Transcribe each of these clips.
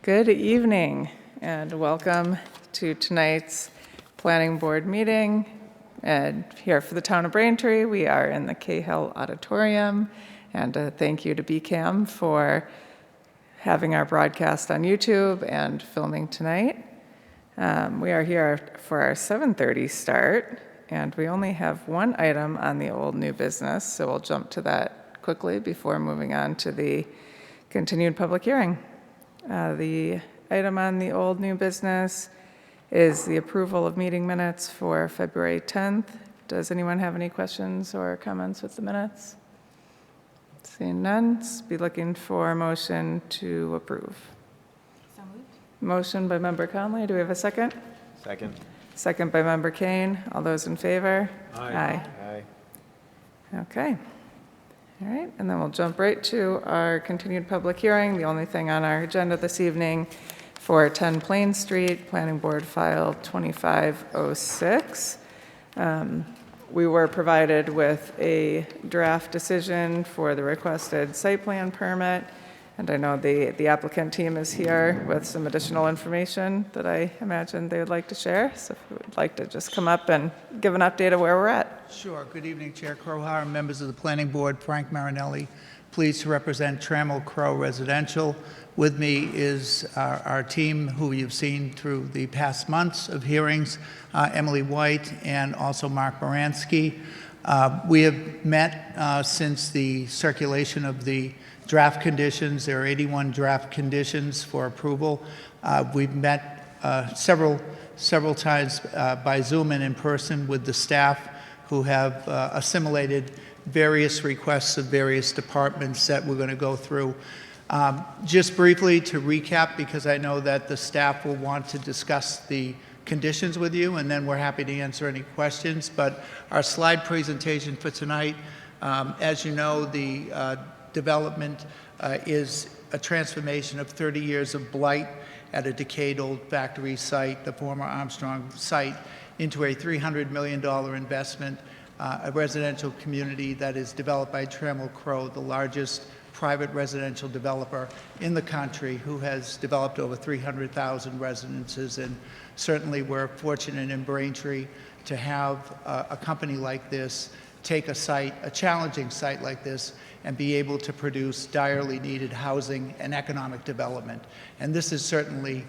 Good evening and welcome to tonight's planning board meeting. And here for the town of Braintree, we are in the Cahill Auditorium. And thank you to BCAM for having our broadcast on YouTube and filming tonight. We are here for our 7:30 start, and we only have one item on the old new business, so we'll jump to that quickly before moving on to the continued public hearing. The item on the old new business is the approval of meeting minutes for February 10th. Does anyone have any questions or comments with the minutes? Seeing none, be looking for a motion to approve. So moved. Motion by member Conley. Do we have a second? Second. Second by member Kane. All those in favor? Aye. Okay. All right, and then we'll jump right to our continued public hearing. The only thing on our agenda this evening for 10 Plain Street, Planning Board File 2506. We were provided with a draft decision for the requested site plan permit, and I know the applicant team is here with some additional information that I imagine they would like to share. So if you would like to just come up and give an update of where we're at. Sure. Good evening, Chair Crowhar and members of the Planning Board. Frank Marinelli, pleased to represent Trammell Crow Residential. With me is our team, who you've seen through the past months of hearings, Emily White and also Mark Baranski. We have met since the circulation of the draft conditions. There are 81 draft conditions for approval. We've met several times by Zoom and in person with the staff who have assimilated various requests of various departments that we're going to go through. Just briefly to recap, because I know that the staff will want to discuss the conditions with you, and then we're happy to answer any questions. But our slide presentation for tonight, as you know, the development is a transformation of 30 years of blight at a decade-old factory site, the former Armstrong site, into a $300 million investment, a residential community that is developed by Trammell Crow, the largest private residential developer in the country, who has developed over 300,000 residences. And certainly we're fortunate in Braintree to have a company like this take a site, a challenging site like this, and be able to produce direly needed housing and economic development. And this is certainly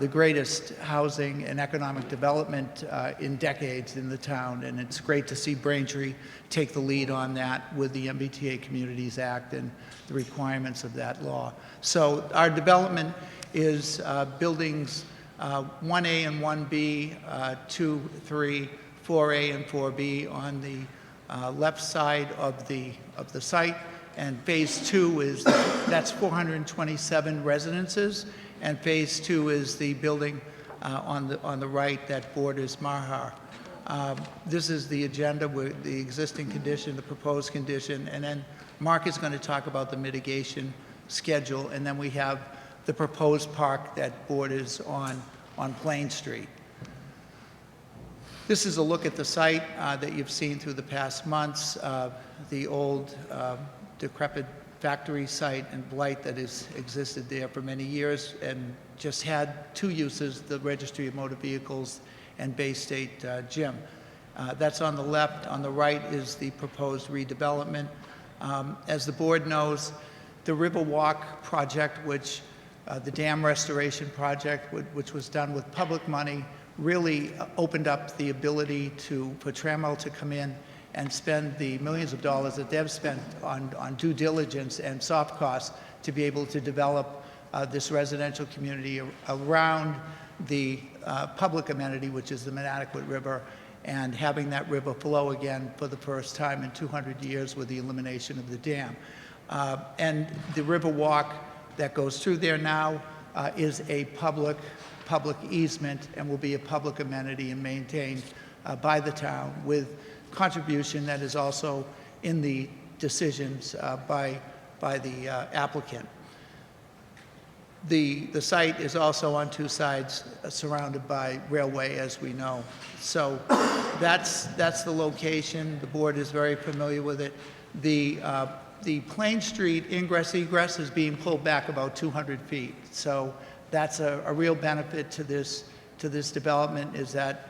the greatest housing and economic development in decades in the town, and it's great to see Braintree take the lead on that with the MBTA Communities Act and the requirements of that law. So our development is buildings 1A and 1B, 2, 3, 4A and 4B on the left side of the site, and phase 2 is that's 427 residences. And phase 2 is the building on the right that borders Mahar. This is the agenda with the existing condition, the proposed condition, and then Mark is going to talk about the mitigation schedule, and then we have the proposed park that borders on Plain Street. This is a look at the site that you've seen through the past months, the old decrepit factory site and blight that has existed there for many years and just had two uses, the Registry of Motor Vehicles and Bay State Gym. That's on the left. On the right is the proposed redevelopment. As the board knows, the Riverwalk project, which the dam restoration project, which was done with public money, really opened up the ability for Trammell to come in and spend the millions of dollars that they've spent on due diligence and soft costs to be able to develop this residential community around the public amenity, which is the Manatequit River, and having that river flow again for the first time in 200 years with the elimination of the dam. And the river walk that goes through there now is a public easement and will be a public amenity and maintained by the town, with contribution that is also in the decisions by the applicant. The site is also on two sides surrounded by railway, as we know. So that's the location. The board is very familiar with it. The Plain Street ingress egress is being pulled back about 200 feet. So that's a real benefit to this development, is that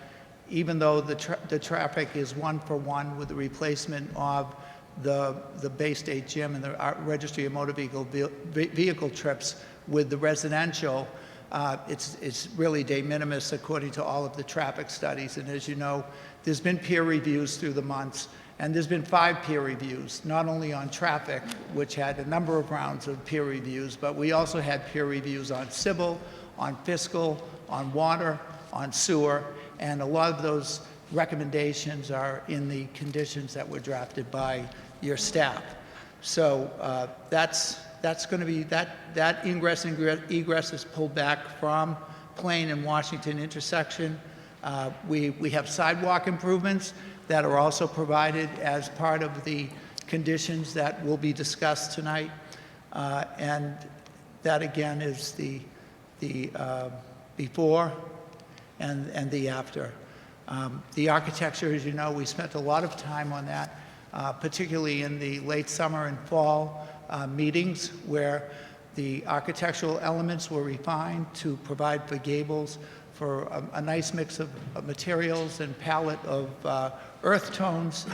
even though the traffic is 1-for-1 with the replacement of the Bay State Gym and the Registry of Motor Vehicle trips with the residential, it's really de minimis according to all of the traffic studies. And as you know, there's been peer reviews through the months, and there's been 5 peer reviews, not only on traffic, which had a number of rounds of peer reviews, but we also had peer reviews on civil, on fiscal, on water, on sewer, and a lot of those recommendations are in the conditions that were drafted by your staff. So that's going to be, that ingress and egress is pulled back from Plain and Washington intersection. We have sidewalk improvements that are also provided as part of the conditions that will be discussed tonight. And that again is the before and the after. The architecture, as you know, we spent a lot of time on that, particularly in the late summer and fall meetings, where the architectural elements were refined to provide for gables for a nice mix of materials and palette of earth tones,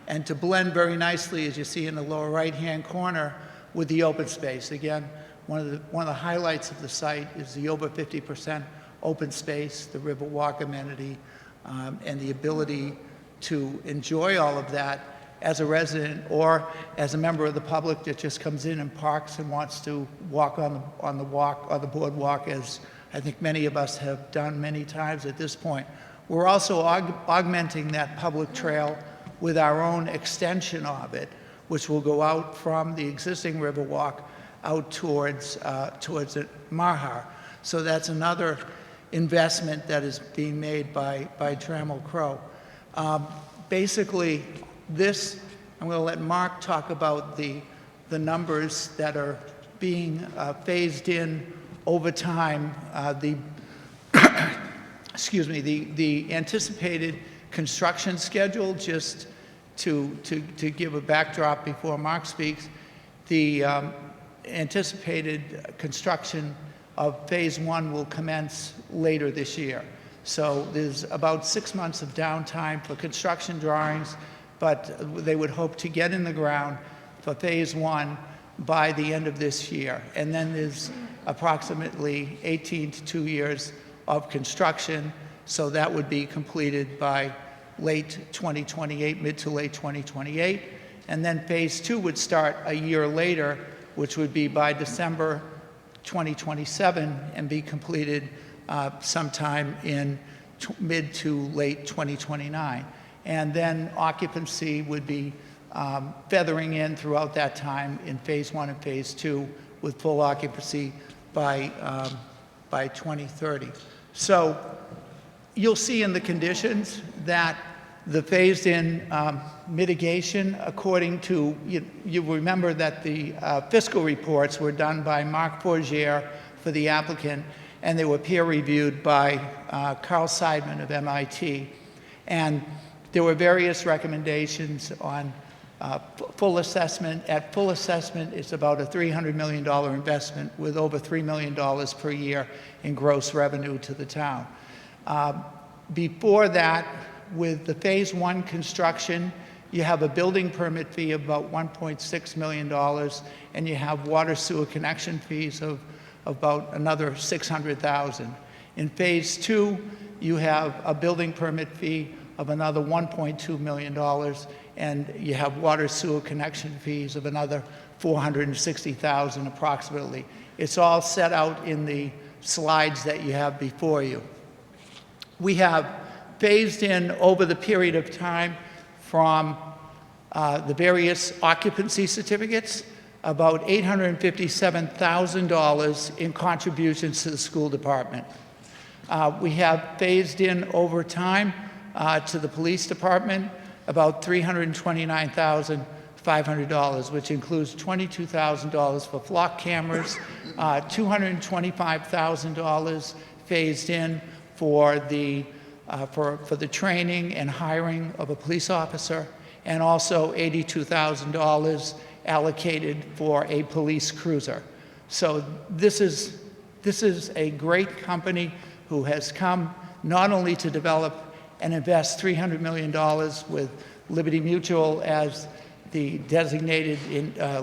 and to blend very nicely, as you see in the lower right-hand corner, with the open space. Again, one of the highlights of the site is the over 50% open space, the Riverwalk amenity, and the ability to enjoy all of that as a resident or as a member of the public that just comes in and parks and wants to walk on the boardwalk, as I think many of us have done many times at this point. We're also augmenting that public trail with our own extension of it, which will go out from the existing Riverwalk out towards Mahar. So that's another investment that is being made by Trammell Crow. Basically, this, I'm going to let Mark talk about the numbers that are being phased in over time. Excuse me, the anticipated construction schedule, just to give a backdrop before Mark speaks, the anticipated construction of phase 1 will commence later this year. So there's about 6 months of downtime for construction drawings, but they would hope to get in the ground for phase 1 by the end of this year. And then there's approximately 18 to 2 years of construction, so that would be completed by late 2028, mid to late 2028. And then phase 2 would start a year later, which would be by December 2027, and be completed sometime in mid to late 2029. And then occupancy would be feathering in throughout that time in phase 1 and phase 2, with full occupancy by 2030. So you'll see in the conditions that the phased-in mitigation, according to, you remember that the fiscal reports were done by Mark Forgier for the applicant, and they were peer-reviewed by Carl Seidman of MIT. And there were various recommendations on full assessment. At full assessment, it's about a $300 million investment with over $3 million per year in gross revenue to the town. Before that, with the phase 1 construction, you have a building permit fee of about $1.6 million, and you have water sewer connection fees of about another $600,000. In phase 2, you have a building permit fee of another $1.2 million, and you have water sewer connection fees of another $460,000 approximately. It's all set out in the slides that you have before you. We have phased in over the period of time from the various occupancy certificates about $857,000 in contributions to the school department. We have phased in over time to the police department about $329,500, which includes $22,000 for flock cameras, $225,000 phased in for the training and hiring of a police officer, and also $82,000 allocated for a police cruiser. So this is This is a great company who has come not only to develop and invest $300 million with Liberty Mutual as the designated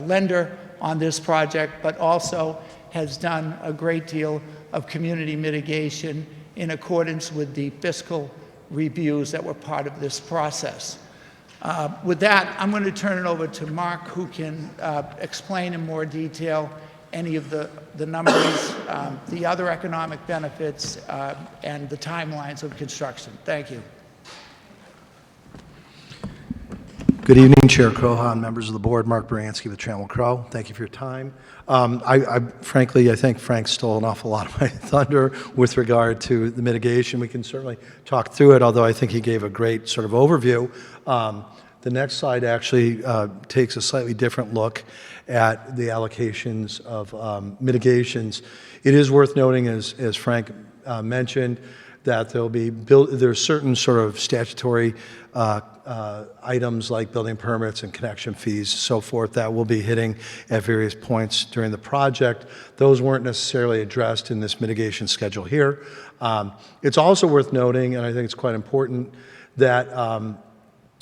lender on this project, but also has done a great deal of community mitigation in accordance with the fiscal reviews that were part of this process. With that, I'm going to turn it over to Mark, who can explain in more detail any of the numbers, the other economic benefits, and the timelines of construction. Thank you. Good evening, Chair Crohan, members of the board. Mark Baranski with Trammell Crow. Thank you for your time. Frankly, I think Frank stole an awful lot of my thunder with regard to the mitigation. We can certainly talk through it, although I think he gave a great sort of overview. The next slide actually takes a slightly different look at the allocations of mitigations. It is worth noting, as Frank mentioned, that there's certain sort of statutory items like building permits and connection fees, so forth, that will be hitting at various points during the project. Those weren't necessarily addressed in this mitigation schedule here. It's also worth noting, and I think it's quite important, that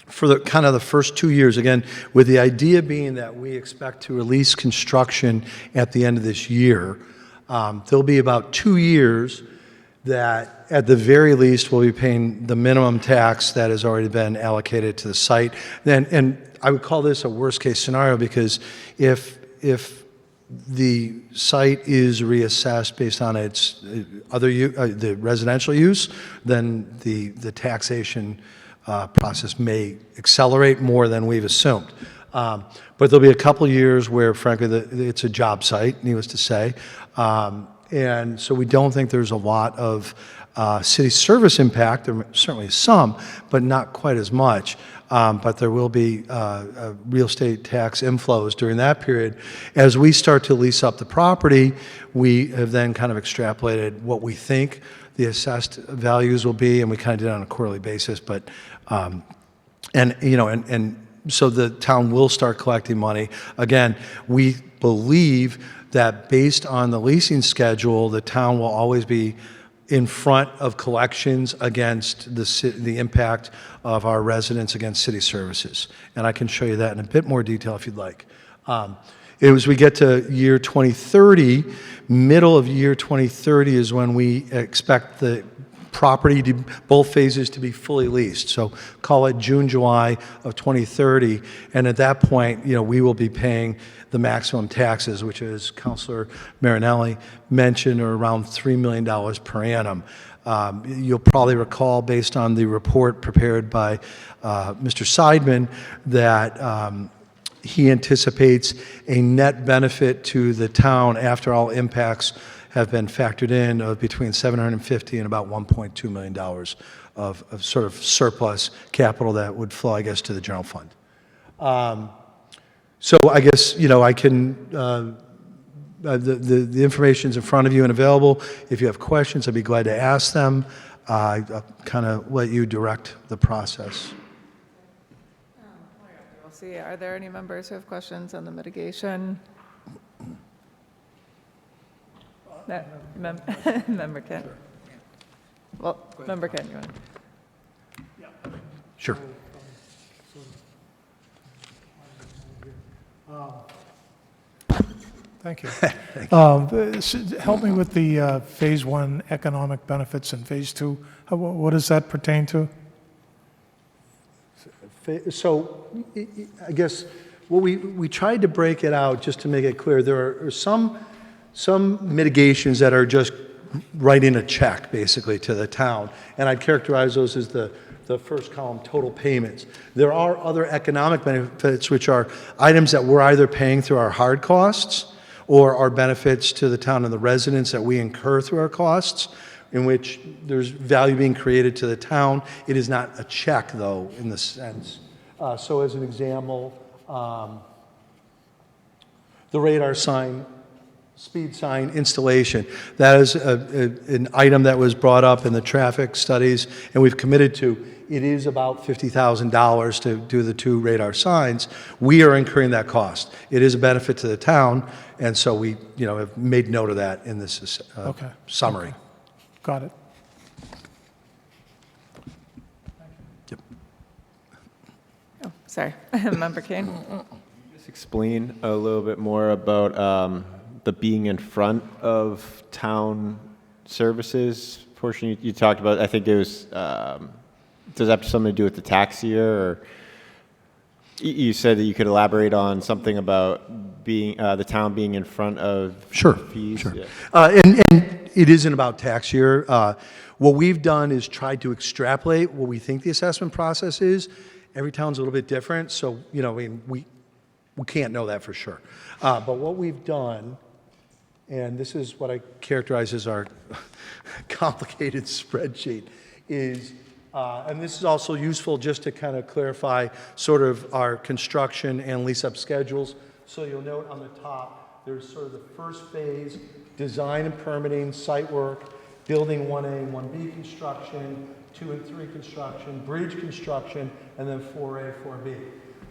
for the kind of the first 2 years, again, with the idea being that we expect to release construction at the end of this year, there'll be about 2 years that at the very least we'll be paying the minimum tax that has already been allocated to the site. And I would call this a worst case scenario, because if the site is reassessed based on its the residential use, then the taxation process may accelerate more than we've assumed. But there'll be a couple years where, frankly, it's a job site, needless to say. And so we don't think there's a lot of city service impact. There certainly is some, but not quite as much. But there will be real estate tax inflows during that period. As we start to lease up the property, we have then kind of extrapolated what we think the assessed values will be, and we kind of did it on a quarterly basis. But so the town will start collecting money. Again, we believe that based on the leasing schedule, the town will always be in front of collections against the impact of our residents against city services. And I can show you that in a bit more detail if you'd like. As we get to year 2030, middle of year 2030 is when we expect the property, both phases, to be fully leased. So call it June, July of 2030. And at that point, we will be paying the maximum taxes, which, as Councilor Marinelli mentioned, are around $3 million per annum. You'll probably recall, based on the report prepared by Mr. Seidman, that he anticipates a net benefit to the town after all impacts have been factored in of between $750 and about $1.2 million of sort of surplus capital that would flow, I guess, to the general fund. So I guess, I can, the information's in front of you and available. If you have questions, I'd be glad to ask them. I'll kind of let you direct the process. We'll see. Are there any members who have questions on the mitigation? Member Kent. Sure. Well, Member Kent, you want? Yeah. Sure. Thank you. Help me with the Phase 1 economic benefits and Phase 2. What does that pertain to? So I guess what we tried to break it out just to make it clear. There are some mitigations that are just writing a check, basically, to the town. And I'd characterize those as the first column, total payments. There are other economic benefits, which are items that we're either paying through our hard costs or our benefits to the town and the residents that we incur through our costs, in which there's value being created to the town. It is not a check, though, in the sense. So as an example, the radar sign speed sign installation. That is an item that was brought up in the traffic studies, and we've committed to. It is about $50,000 to do the 2 radar signs. We are incurring that cost. It is a benefit to the town, and so we, have made note of that in this Okay. summary. Got it. Yep. Oh, sorry. Member Kane? Just explain a little bit more about the being in front of town services portion you talked about. I think it was, does that have something to do with the tax year? Or you said that you could elaborate on something about being the town being in front of Sure, fees? sure. Yeah. And it isn't about tax year. What we've done is tried to extrapolate what we think the assessment process is. Every town's a little bit different, so, we can't know that for sure. But what we've done, and this is what I characterize as our complicated spreadsheet, is, and this is also useful just to kind of clarify sort of our construction and lease-up schedules. So you'll note on the top, there's sort of the first phase, design and permitting, site work, building 1A and 1B construction, 2 and 3 construction, bridge construction, and then 4A, 4B.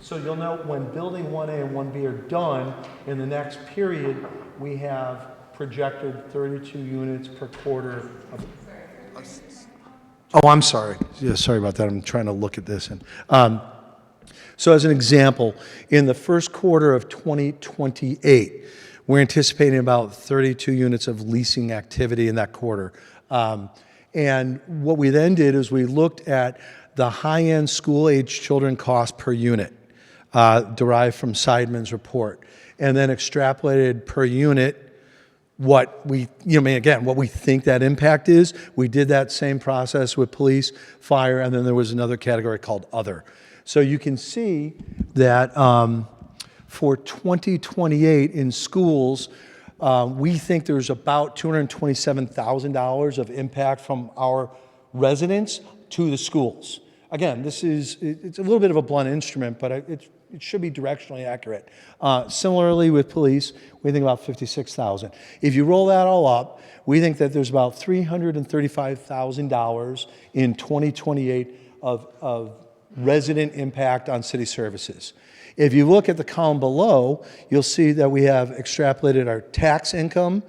So you'll note when building 1A and 1B are done, in the next period, we have projected 32 units per quarter of... Oh, I'm sorry. Yeah, sorry about that. I'm trying to look at this. So as an example, in the first quarter of 2028, we're anticipating about 32 units of leasing activity in that quarter. And what we then did is we looked at the high-end school-age children cost per unit, derived from Seidman's report, and then extrapolated per unit what we, what we think that impact is. We did that same process with police, fire, and then there was another category called other. So you can see that for 2028 in schools, we think there's about $227,000 of impact from our residents to the schools. Again, it's a little bit of a blunt instrument, but it should be directionally accurate. Similarly with police, we think about $56,000. If you roll that all up, we think that there's about $335,000 in 2028 of resident impact on city services. If you look at the column below, you'll see that we have extrapolated our tax income,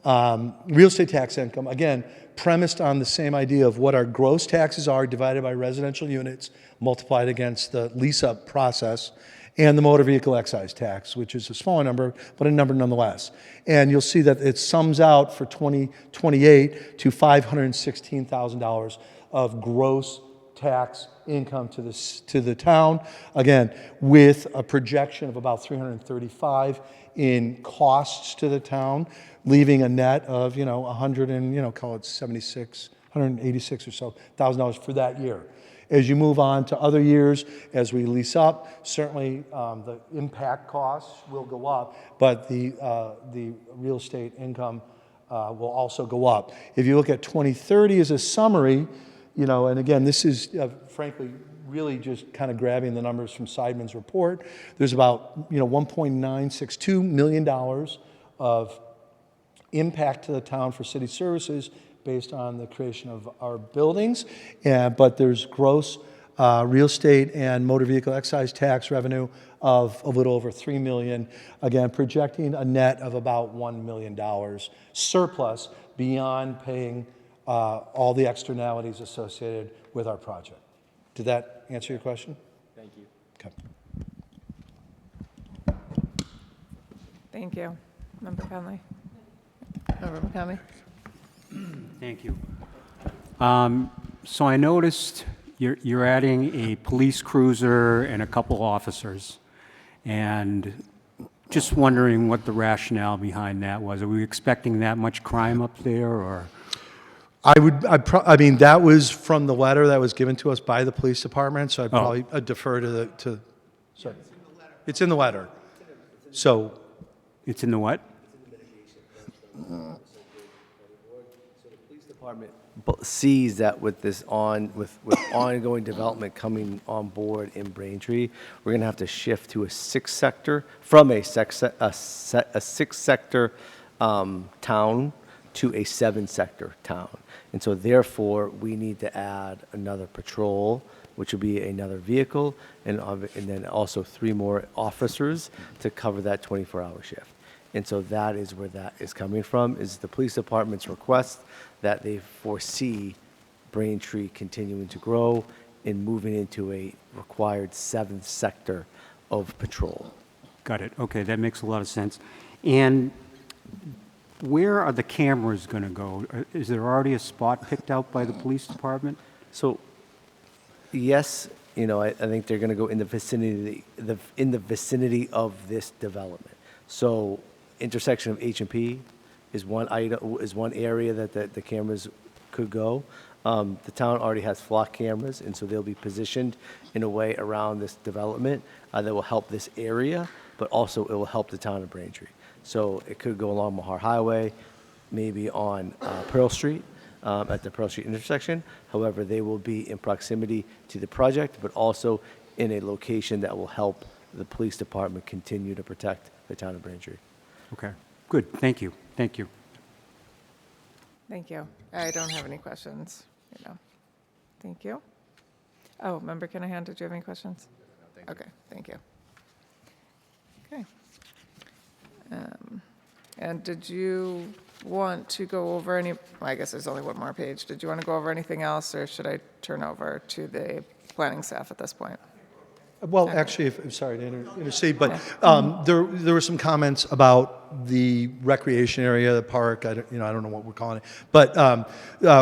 real estate tax income, again, premised on the same idea of what our gross taxes are divided by residential units, multiplied against the lease-up process, and the motor vehicle excise tax, which is a smaller number, but a number nonetheless. And you'll see that it sums out for 2028 to $516,000 of gross tax income to the town, again, with a projection of about 335 in costs to the town, leaving a net of, 100 and, call it 76, 186 or so $1,000 for that year. As you move on to other years, as we lease up, certainly the impact costs will go up, but the real estate income will also go up. If you look at 2030 as a summary, and again, this is frankly really just kind of grabbing the numbers from Seidman's report. There's about $1.962 million of impact to the town for city services based on the creation of our buildings, but there's gross real estate and motor vehicle excise tax revenue of a little over $3 million, again, projecting a net of about $1 million surplus beyond paying all the externalities associated with our project. Did that answer your question? Thank you. Okay. Thank you. Member Conley? Member McCamey? Thank you. So I noticed you're adding a police cruiser and a couple officers, and just wondering what the rationale behind that was. Are we expecting that much crime up there, or? I mean, that was from the letter that was given to us by the police department, so I'd probably defer to sorry. It's in the letter. So. It's in the what? Department sees that with this with ongoing development coming on board in Braintree, we're going to have to shift to a six sector town to a 7-sector town. And so therefore, we need to add another patrol, which would be another vehicle, and then also 3 more officers to cover that 24-hour shift. And so that is where that is coming from, is the police department's request that they foresee Braintree continuing to grow and moving into a required 7th sector of patrol. Got it. Okay, that makes a lot of sense. And where are the cameras going to go? Is there already a spot picked out by the police department? So, yes, I think they're going to go in the vicinity of this development. So, intersection of H&P is one area that the cameras could go. The town already has flock cameras, and so they'll be positioned in a way around this development that will help this area, but also it will help the town of Braintree. So it could go along Mahar Highway, maybe on Pearl Street, at the Pearl Street intersection. However, they will be in proximity to the project, but also in a location that will help the police department continue to protect the town of Braintree. Okay, good. Thank you. Thank you. Thank you. I don't have any questions. Thank you. Oh, Member Kinahan, did you have any questions? Okay, thank you. Okay. And did you want to go over any, well, I guess there's only one more page. Did you want to go over anything else, or should I turn over to the planning staff at this point? Well, actually, sorry to intercede, but there were some comments about the recreation area, the park. I don't know what we're calling it, but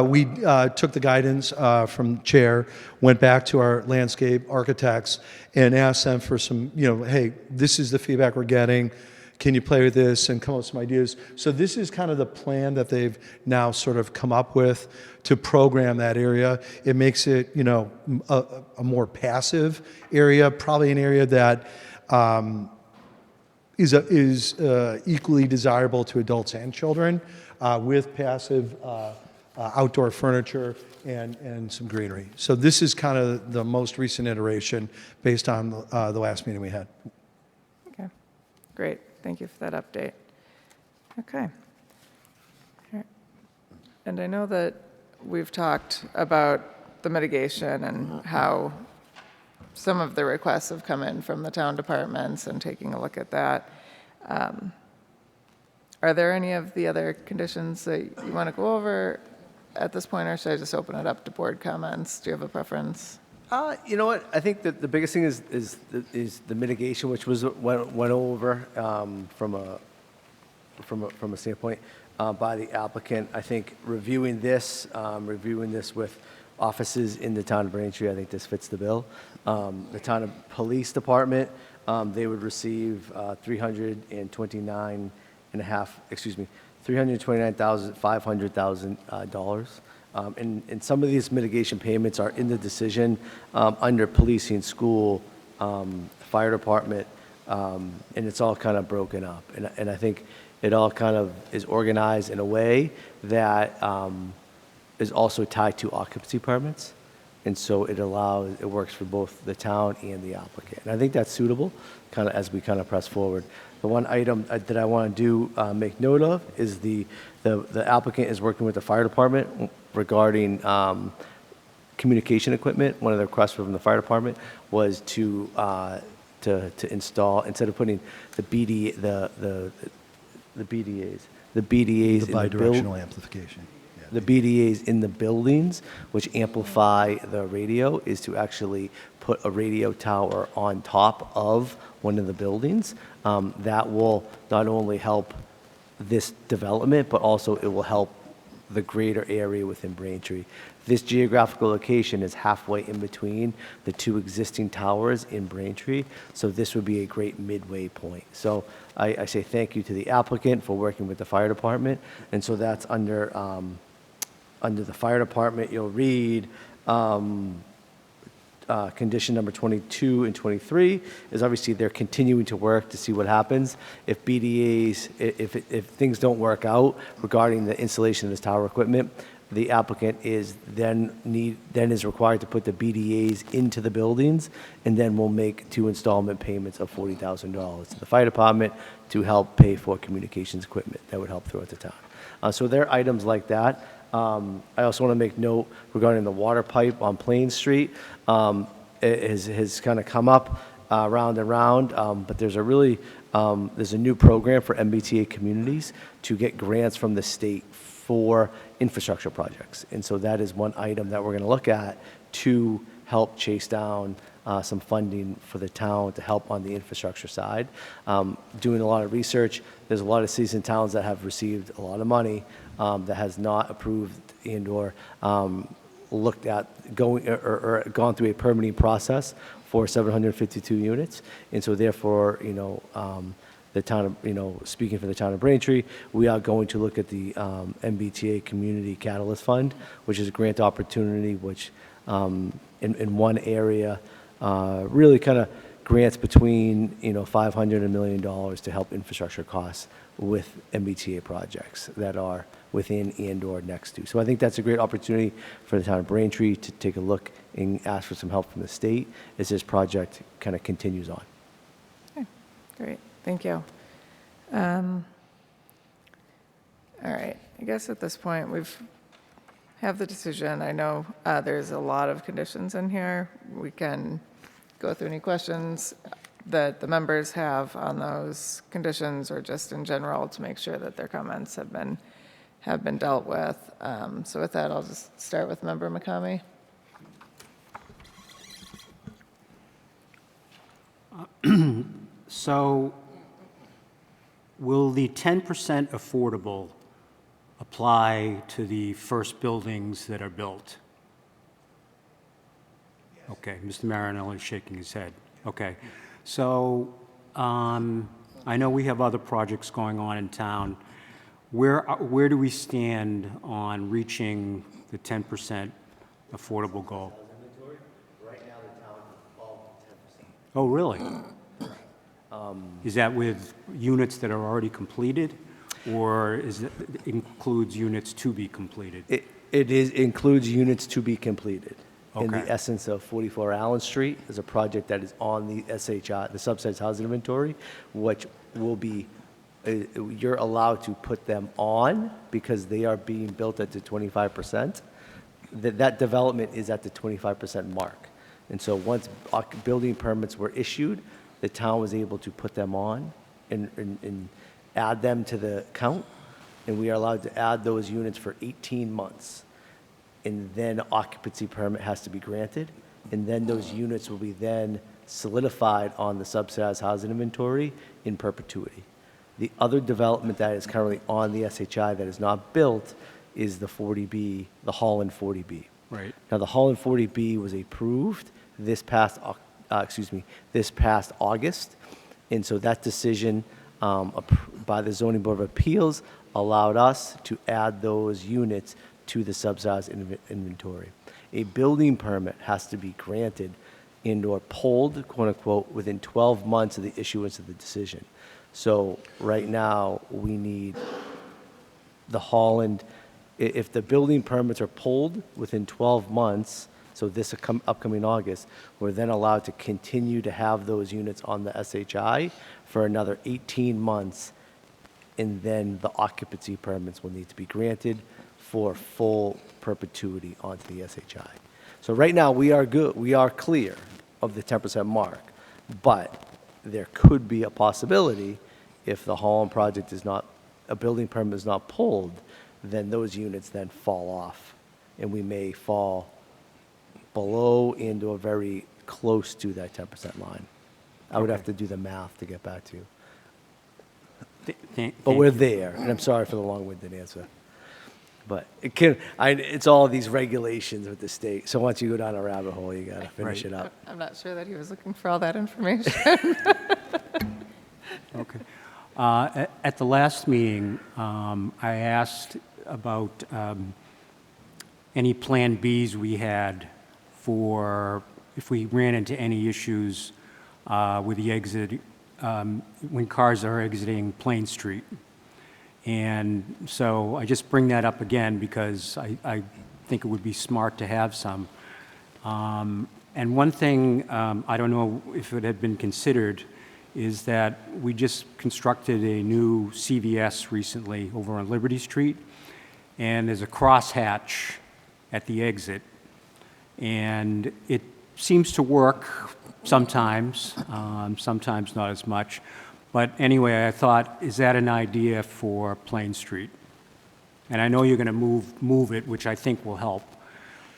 we took the guidance from Chair, went back to our landscape architects, and asked them for some, hey, this is the feedback we're getting. Can you play with this and come up with some ideas? So this is kind of the plan that they've now sort of come up with to program that area. It makes it, a more passive area, probably an area that is equally desirable to adults and children, with passive outdoor furniture and some greenery. So this is kind of the most recent iteration based on the last meeting we had. Okay, great. Thank you for that update. Okay. All right. And I know that we've talked about the mitigation and how some of the requests have come in from the town departments and taking a look at that. Are there any of the other conditions that you want to go over at this point, or should I just open it up to board comments? Do you have a preference? You know what? I think that the biggest thing is the mitigation, which went over from a standpoint by the applicant. I think reviewing this with offices in the town of Braintree, I think this fits the bill. The town of police department, they would receive $329,500 and some of these mitigation payments are in the decision under policing, school, fire department, and it's all kind of broken up. And I think it all kind of is organized in a way that is also tied to occupancy permits. And so it works for both the town and the applicant. And I think that's suitable kind of as we kind of press forward. The one item that I want to make note of is the applicant is working with the fire department regarding communication equipment. One of the requests from the fire department was to install, instead of putting the BDAs The bidirectional amplification. the BDAs in the buildings, which amplify the radio, is to actually put a radio tower on top of one of the buildings. That will not only help this development, but also it will help the greater area within Braintree. This geographical location is halfway in between the 2 existing towers in Braintree, so this would be a great midway point. So I say thank you to the applicant for working with the fire department, and so that's under the fire department. You'll read condition number 22 and 23 is obviously they're continuing to work to see what happens. If BDAs, if things don't work out regarding the installation of this tower equipment, the applicant is then is required to put the BDAs into the buildings, and then we'll make 2 installment payments of $40,000 to the fire department to help pay for communications equipment that would help throughout the town. So there are items like that. I also want to make note regarding the water pipe on Plain Street. It has kind of come up round and round, but there's a new program for MBTA communities to get grants from the state for infrastructure projects. And so that is one item that we're going to look at to help chase down some funding for the town to help on the infrastructure side. Doing a lot of research, there's a lot of cities and towns that have received a lot of money that has not approved and/or looked at going or gone through a permitting process for 752 units. And so therefore, the town of, speaking for the town of Braintree, we are going to look at the MBTA Community Catalyst Fund, which is a grant opportunity, which in one area really kind of grants between, $500 and $1 million to help infrastructure costs with MBTA projects that are within and/or next to. So I think that's a great opportunity for the town of Braintree to take a look and ask for some help from the state as this project kind of continues on. Okay, great, thank you. All right, I guess at this point have the decision. I know there's a lot of conditions in here. We can go through any questions that the members have on those conditions or just in general to make sure that their comments have been dealt with. So with that, I'll just start with Member McCamey. So will the 10% affordable apply to the first buildings that are built? Okay, Mr. Marinelli is shaking his head. Okay, so I know we have other projects going on in town. Where do we stand on reaching the 10% affordable goal? Right now, the town is all 10%. Oh, really? Is that with units that are already completed, or includes units to be completed? Includes units to be completed. In Okay. the essence of 44 Allen Street is a project that is on the SHI, the subsidized housing inventory, which will be, you're allowed to put them on because they are being built at the 25%. That development is at the 25% mark. And so once building permits were issued, the town was able to put them on and add them to the count. And we are allowed to add those units for 18 months. And then occupancy permit has to be granted. And then those units will be then solidified on the subsidized housing inventory in perpetuity. The other development that is currently on the SHI that is not built is the 40B, the Holland 40B. Right. Now, the Holland 40B was approved this past August. And so that decision by the Zoning Board of Appeals allowed us to add those units to the subsidized inventory. A building permit has to be granted and/or pulled, quote unquote, within 12 months of the issuance of the decision. So right now, we need the Holland, if the building permits are pulled within 12 months, so this upcoming August, we're then allowed to continue to have those units on the SHI for another 18 months, and then the occupancy permits will need to be granted for full perpetuity onto the SHI. So right now, we are good, we are clear of the 10% mark, but there could be a possibility if the Holland project is not, a building permit is not pulled, then those units then fall off, and we may fall below and/or very close to that 10% line. I would have to do the math to get back to you. But we're there, and I'm sorry for the long-winded answer. But it's all these regulations with the state. So once you go down a rabbit hole, you got to finish it up. I'm not sure that he was looking for all that information. Okay. At the last meeting, I asked about any Plan Bs we had for if we ran into any issues with the exit, when cars are exiting Plain Street. And so I just bring that up again because I think it would be smart to have some. And one thing, I don't know if it had been considered, is that we just constructed a new CVS recently over on Liberty Street, and there's a crosshatch at the exit, and it seems to work sometimes, sometimes not as much. But anyway, I thought, is that an idea for Plain Street? And I know you're going to move it, which I think will help.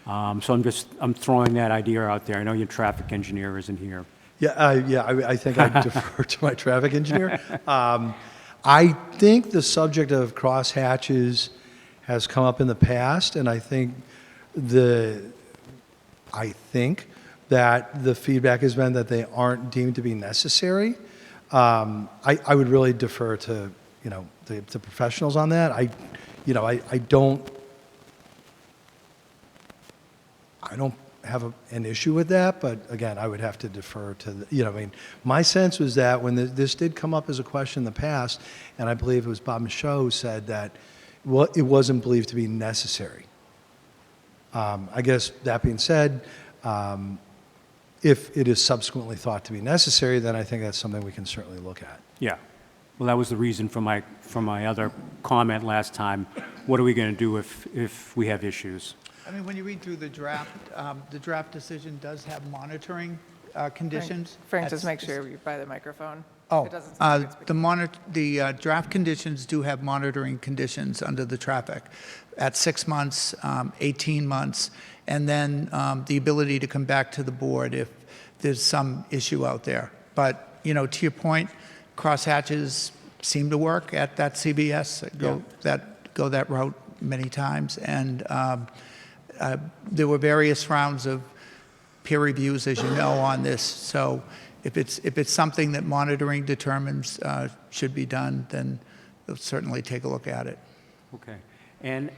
So I'm throwing that idea out there. I know your traffic engineer isn't here. I think I defer to my traffic engineer. I think the subject of crosshatches has come up in the past, and I think that the feedback has been that they aren't deemed to be necessary. I would really defer to, the professionals on that. I don't have an issue with that, but again, I would have to defer to, my sense was that when this did come up as a question in the past, and I believe it was Bob Michaud who said that, it wasn't believed to be necessary. I guess that being said, if it is subsequently thought to be necessary, then I think that's something we can certainly look at. Yeah. Well, that was the reason for my other comment last time. What are we going to do if we have issues? I mean, when you read through the draft decision does have monitoring conditions. Frank, just make sure you by the microphone. Oh, It doesn't sound like it's the draft conditions do have monitoring conditions under the traffic at 6 months, 18 months, and then the ability to come back to the board if there's some issue out there. But, to your point, crosshatches seem to work at that CBS, go that route many times. And there were various rounds of peer reviews, as you know, on this. So if it's something that monitoring determines should be done, then they'll certainly take a look at it. Okay. And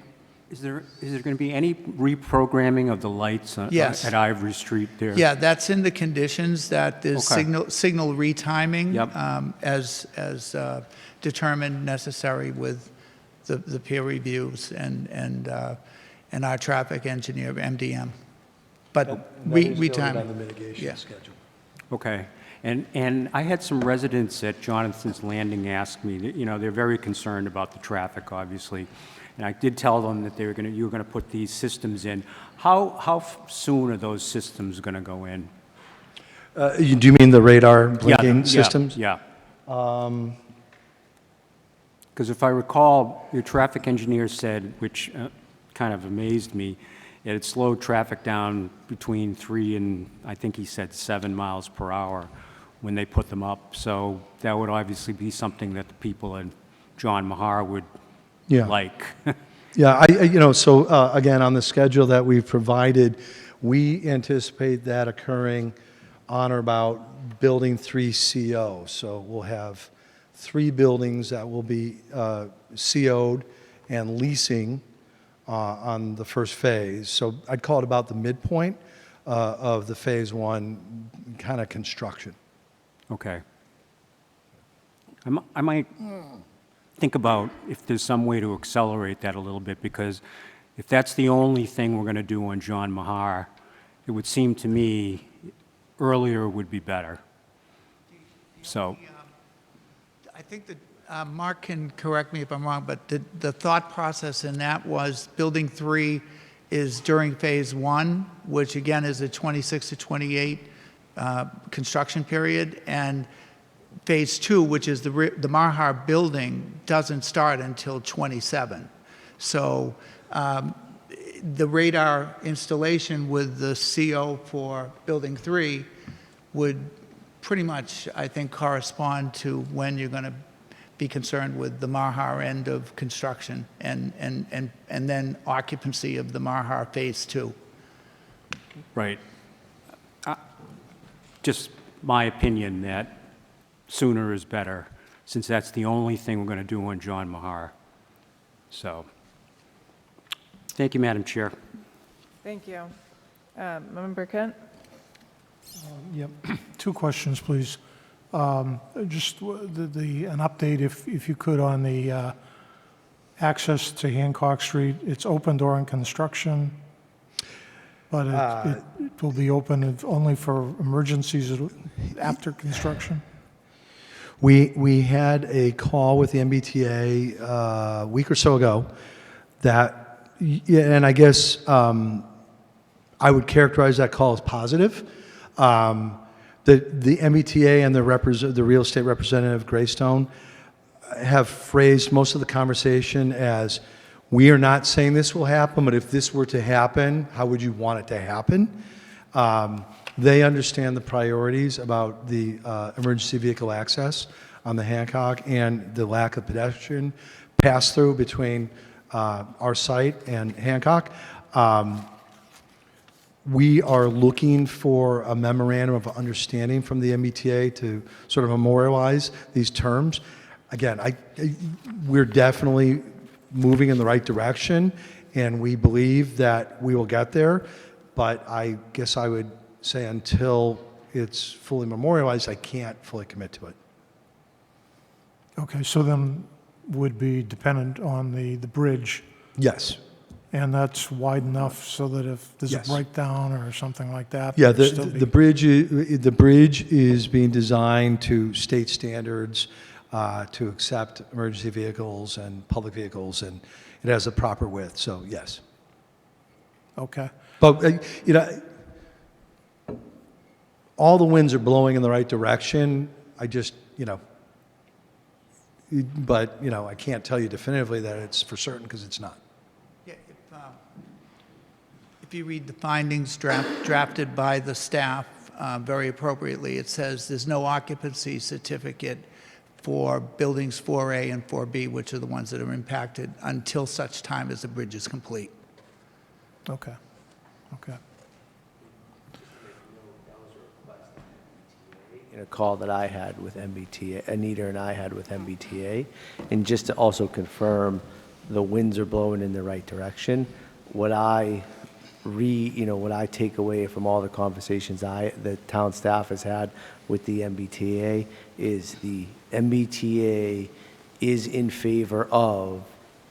is there going to be any reprogramming of the lights Yes. at Ivory Street there? Yeah, that's in the conditions, that there's Okay. signal retiming Yep. as determined necessary with the peer reviews and our traffic engineer, MDM. But we time. on the mitigation Yeah. schedule. Okay. And I had some residents at Jonathan's Landing ask me, that, they're very concerned about the traffic, obviously. And I did tell them that you were going to put these systems in. How soon are those systems going to go in? Do you mean the radar blinking systems? Yeah. Because if I recall, your traffic engineer said, which kind of amazed me, that it slowed traffic down between 3 and, I think he said 7 miles per hour when they put them up. So that would obviously be something that the people in John Mahar would like. Yeah, again, on the schedule that we've provided, we anticipate that occurring on or about Building 3 CO. So we'll have 3 buildings that will be CO'd and leasing on the first phase. So I'd call it about the midpoint of the phase 1 kind of construction. Okay. I might think about if there's some way to accelerate that a little bit, because if that's the only thing we're going to do on John Mahar, it would seem to me earlier would be better. So, I think that Mark can correct me if I'm wrong, but the thought process in that was Building 3 is during Phase 1, which again is a 26 to 28 construction period, and Phase 2, which is the Mahar building, doesn't start until 27. So the radar installation with the CO for Building 3 would pretty much, I think, correspond to when you're going to be concerned with the Mahar end of construction and then occupancy of the Mahar Phase 2. right. Just my opinion that sooner is better, since that's the only thing we're going to do on John Mahar. So, thank you, Madam Chair. Thank you. Member Kent? Yep. 2 questions, please. Just an update, if you could, on the access to Hancock Street, it's open during construction, but it will be open only for emergencies after construction? We had a call with the MBTA a week or so ago that, yeah, and I guess I would characterize that call as positive. The MBTA and the real estate representative, Greystone, have phrased most of the conversation as, we are not saying this will happen, but if this were to happen, how would you want it to happen? They understand the priorities about the emergency vehicle access on the Hancock and the lack of pedestrian pass-through between our site and Hancock. We are looking for a memorandum of understanding from the MBTA to sort of memorialize these terms. Again, we're definitely moving in the right direction, and we believe that we will get there. But I guess I would say until it's fully memorialized, I can't fully commit to it. Okay, so then would be dependent on the bridge, Yes. and that's wide enough so that if there's Yes. a breakdown or something like that? Yeah, there'd still be- the bridge is being designed to state standards to accept emergency vehicles and public vehicles, and it has a proper width, so yes. Okay, But, all the winds are blowing in the right direction. I just, but, I can't tell you definitively that it's for certain because it's not. Yeah, if you read the findings drafted by the staff very appropriately, it says there's no occupancy certificate for buildings 4A and 4B, which are the ones that are impacted, until such time as the bridge is complete. okay, okay. In a call that I had with MBTA, Anita and I had with MBTA, and just to also confirm the winds are blowing in the right direction. What I what I take away from all the conversations the town staff has had with the MBTA is the MBTA is in favor of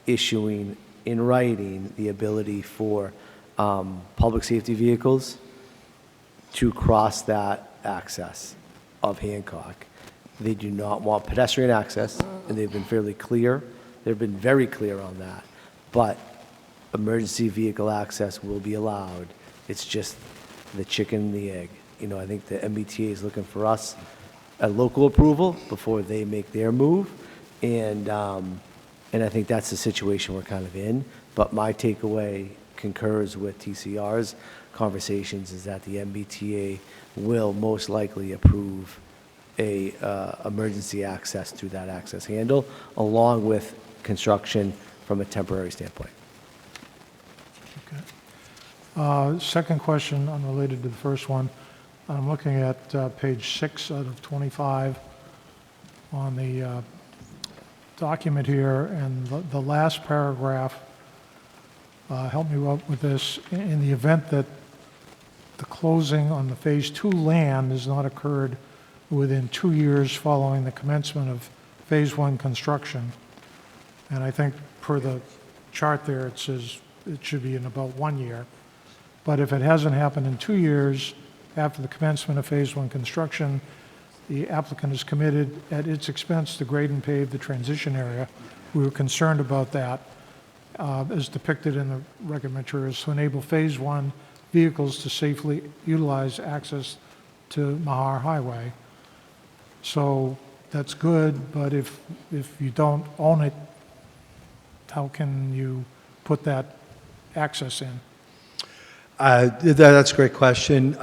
issuing in writing the ability for public safety vehicles to cross that access of Hancock. They do not want pedestrian access, and they've been fairly clear. They've been very clear on that. But emergency vehicle access will be allowed. It's just the chicken and the egg. I think the MBTA is looking for us a local approval before they make their move, and I think that's the situation we're kind of in. But my takeaway concurs with TCR's conversations is that the MBTA will most likely approve a emergency access through that access handle, along with construction from a temporary standpoint. Okay. Second question, unrelated to the first one. I'm looking at page 6 out of 25 on the document here, and the last paragraph, help me out with this, in the event that the closing on the Phase 2 land has not occurred within 2 years following the commencement of Phase 1 construction. And I think per the chart there, it says it should be in about 1 year. But if it hasn't happened in 2 years after the commencement of Phase 1 construction, the applicant is committed at its expense to grade and pave the transition area. We were concerned about that, as depicted in the record materials, to enable Phase 1 vehicles to safely utilize access to Mahar Highway. So that's good, but if you don't own it, how can you put that access in? That's a great question.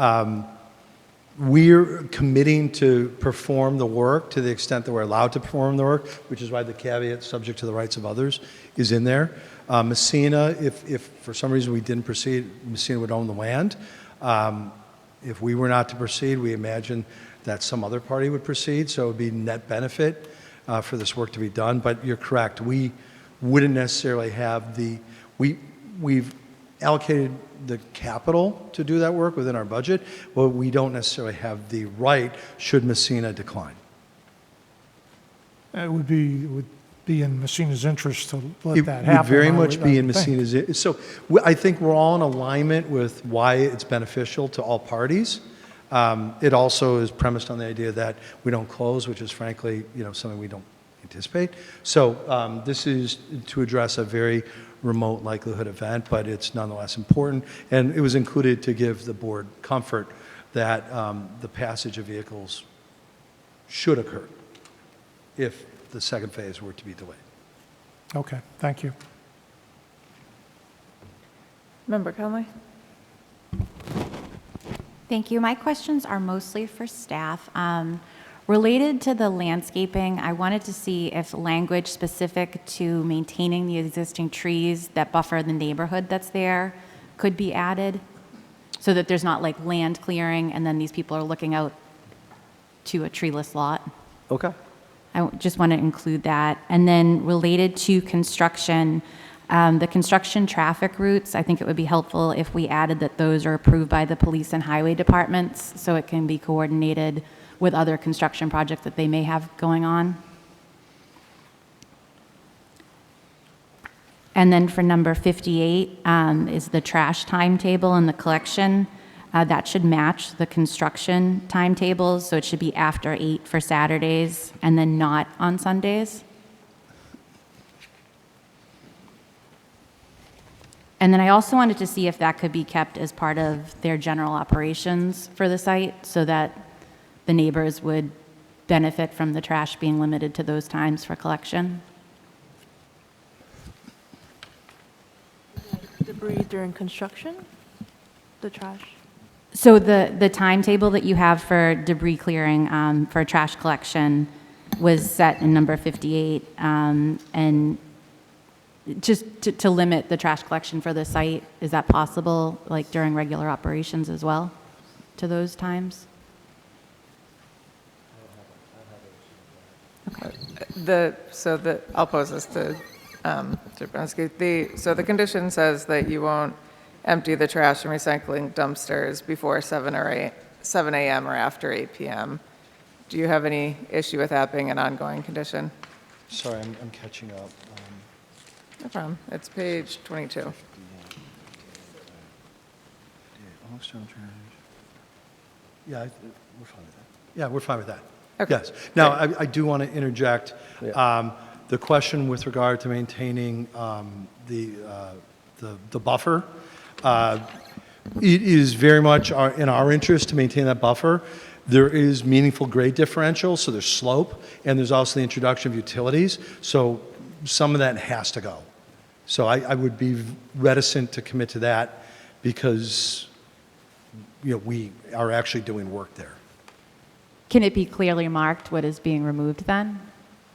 We're committing to perform the work to the extent that we're allowed to perform the work, which is why the caveat, subject to the rights of others, is in there. Messina, if for some reason we didn't proceed, Messina would own the land. If we were not to proceed, we imagine that some other party would proceed, so it would be net benefit for this work to be done. But you're correct, we wouldn't necessarily have we've allocated the capital to do that work within our budget, but we don't necessarily have the right should Messina decline. It would be be in Messina's interest to let It that would happen. very I much would- be I in would think. Messina's, so I think we're all in alignment with why it's beneficial to all parties. It also is premised on the idea that we don't close, which is frankly, something we don't anticipate. So this is to address a very remote likelihood event, but it's nonetheless important. And it was included to give the board comfort that the passage of vehicles should occur if the second phase were to be delayed. Okay, thank you. Member Conley? Thank you. My questions are mostly for staff. Related to the landscaping, I wanted to see if language specific to maintaining the existing trees that buffer the neighborhood that's there could be added, so that there's not like land clearing and then these people are looking out to a treeless lot. Okay. I just want to include that. And then related to construction, the construction traffic routes, I think it would be helpful if we added that those are approved by the police and highway departments so it can be coordinated with other construction projects that they may have going on. And then for number 58 is the trash timetable and the collection. That should match the construction timetables, so it should be after 8 for Saturdays and then not on Sundays. And then I also wanted to see if that could be kept as part of their general operations for the site so that the neighbors would benefit from the trash being limited to those times for collection. Debris during construction? The trash? So the timetable that you have for debris clearing for trash collection was set in number 58, and just to limit the trash collection for the site, is that possible, like during regular operations as well, to those times? I'll pose this to Brzezinski. So the condition says that you won't empty the trash and recycling dumpsters before 7 a.m. or after 8 p.m. Do you have any issue with that being an ongoing condition? Sorry, I'm catching up. No problem. It's page 22. Yeah, we're fine with that. Yeah, we're fine with that. Okay, Yes. Now, I do want to interject. The question with regard to maintaining the buffer, it is very much in our interest to maintain that buffer. There is meaningful grade differential, so there's slope, and there's also the introduction of utilities. So some of that has to go. So I would be reticent to commit to that because we are actually doing work there. Can it be clearly marked what is being removed then?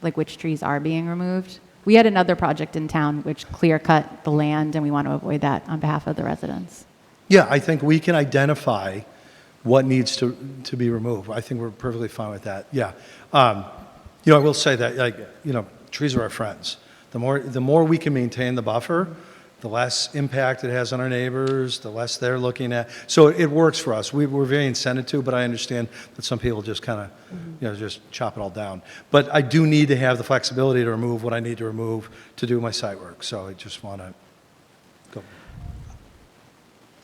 Like which trees are being removed? We had another project in town which clear cut the land, and we want to avoid that on behalf of the residents. Yeah, I think we can identify what needs to be removed. I think we're perfectly fine with that. Yeah. I will say that, trees are our friends. The more we can maintain the buffer, the less impact it has on our neighbors, the less they're looking at. So it works for us. We're very incented to, but I understand that some people just kind of, just chop it all down. But I do need to have the flexibility to remove what I need to remove to do my site work. So I just want to go.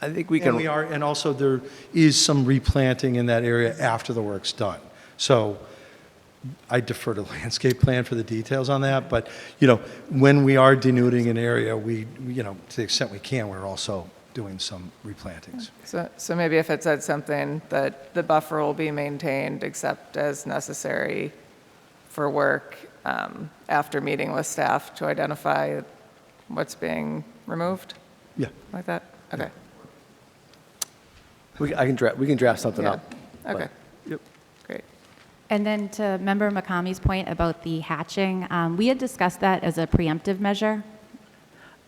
I think we can. And also there is some replanting in that area after the work's done. So I defer to the landscape plan for the details on that, but, when we are denuding an area, we, to the extent we can, we're also doing some replantings. So maybe if it said something that the buffer will be maintained except as necessary for work after meeting with staff to identify what's being removed? Yeah. Like that? Okay. We can draft something Yeah. up. Okay. Yep. Great. And then to Member McCamey's point about the hatching, we had discussed that as a preemptive measure.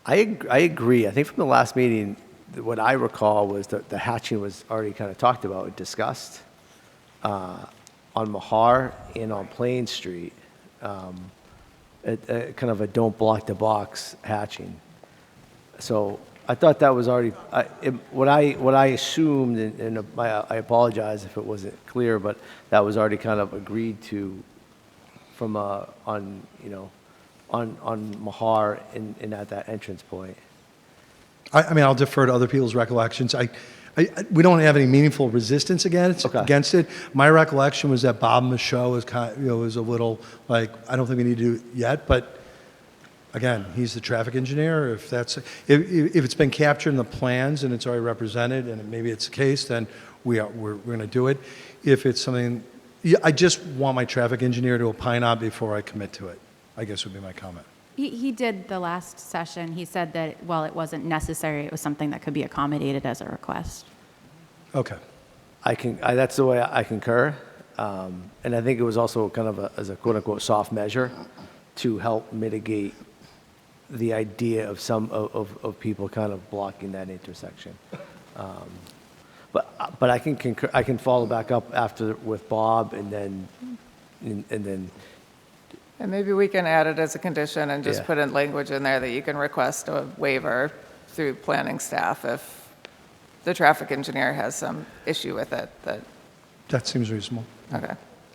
I agree. I think from the last meeting, what I recall was that the hatching was already kind of talked about and discussed on Mahar and on Plain Street, kind of a don't block the box hatching. So I thought that was already, what I assumed, and I apologize if it wasn't clear, but that was already kind of agreed to from on on Mahar and at that entrance point. I mean, I'll defer to other people's recollections. We don't have any meaningful resistance against it. My recollection was that Bob Michaud was was a little like, I don't think we need to do it yet, but again, he's the traffic engineer. If it's been captured in the plans and it's already represented, and maybe it's the case, then we're going to do it. If it's something, I just want my traffic engineer to opine on before I commit to it, I guess would be my comment. He did the last session. He said that while it wasn't necessary, it was something that could be accommodated as a request. Okay. That's the way I concur. And I think it was also kind of as a quote-unquote soft measure to help mitigate the idea of some of people kind of blocking that intersection. But I can concur, I can follow back up after with Bob and then And maybe we can add it as a condition and just Yeah. put in language in there that you can request a waiver through planning staff if the traffic engineer has some issue with it, That seems reasonable. okay.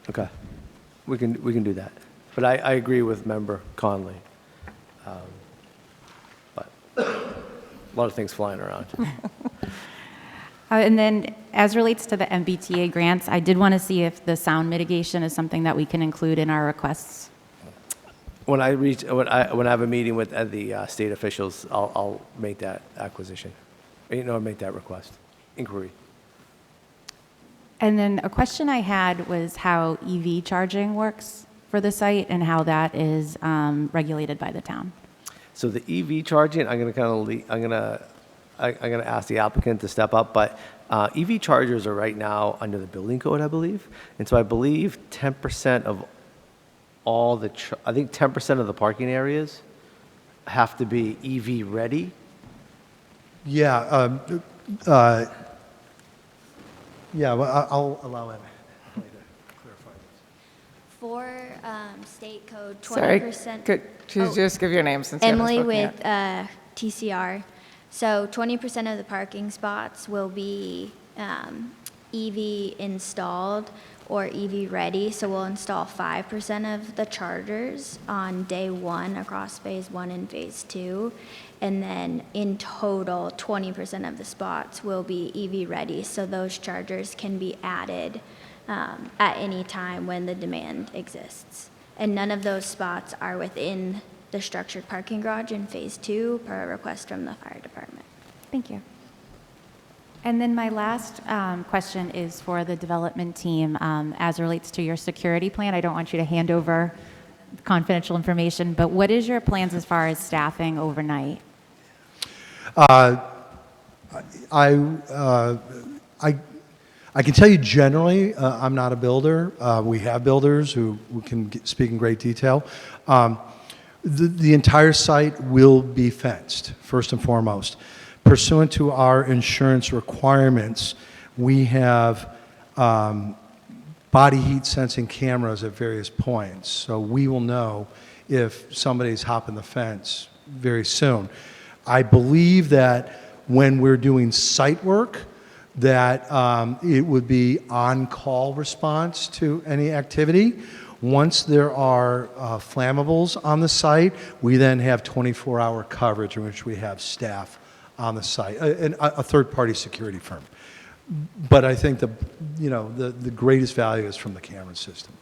okay, we can do that. But I agree with Member Conley. But a lot of things flying around. And then, as relates to the MBTA grants, I did want to see if the sound mitigation is something that we can include in our requests. When I have a meeting with the state officials, I'll make that acquisition, make that request, inquiry. And then a question I had was how EV charging works for the site and how that is regulated by the town. So the EV charging, I'm gonna ask the applicant to step up, but EV chargers are right now under the building code, I believe, and so I believe 10% of all I think 10% of the parking areas have to be EV ready. Yeah. Yeah, well, I'll allow Emily to clarify this. For state code, Sorry, 20%. could you just give your name since you haven't Emily spoken with yet? TCR. So 20% of the parking spots will be EV installed or EV ready. So we'll install 5% of the chargers on day one across phase 1 and phase 2. And then in total, 20% of the spots will be EV ready. So those chargers can be added at any time when the demand exists. And none of those spots are within the structured parking garage in phase 2 per a request from the fire department. Thank you. And then my last question is for the development team as it relates to your security plan. I don't want you to hand over confidential information, but what is your plans as far as staffing overnight? I can tell you generally, I'm not a builder. We have builders who can speak in great detail. The entire site will be fenced, first and foremost. Pursuant to our insurance requirements, we have body heat sensing cameras at various points. So we will know if somebody's hopping the fence very soon. I believe that when we're doing site work, that it would be on-call response to any activity. Once there are flammables on the site, we then have 24-hour coverage in which we have staff on the site, a third-party security firm. But I think the greatest value is from the camera system.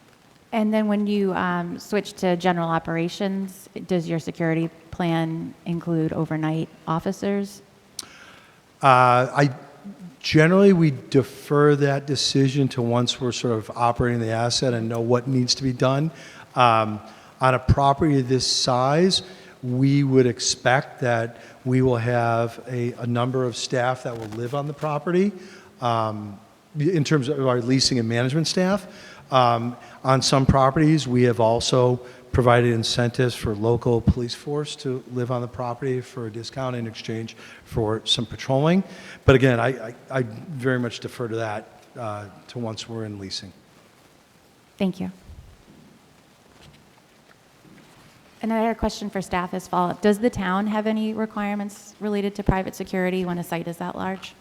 And then when you switch to general operations, does your security plan include overnight officers? Generally, we defer that decision to once we're sort of operating the asset and know what needs to be done. On a property of this size, we would expect that we will have a number of staff that will live on the property in terms of our leasing and management staff. On some properties, we have also provided incentives for local police force to live on the property for a discount in exchange for some patrolling. But again, I very much defer to that to once we're in leasing. Thank you. And I had a question for staff as follow-up. Does the town have any requirements related to private security when a site is that large?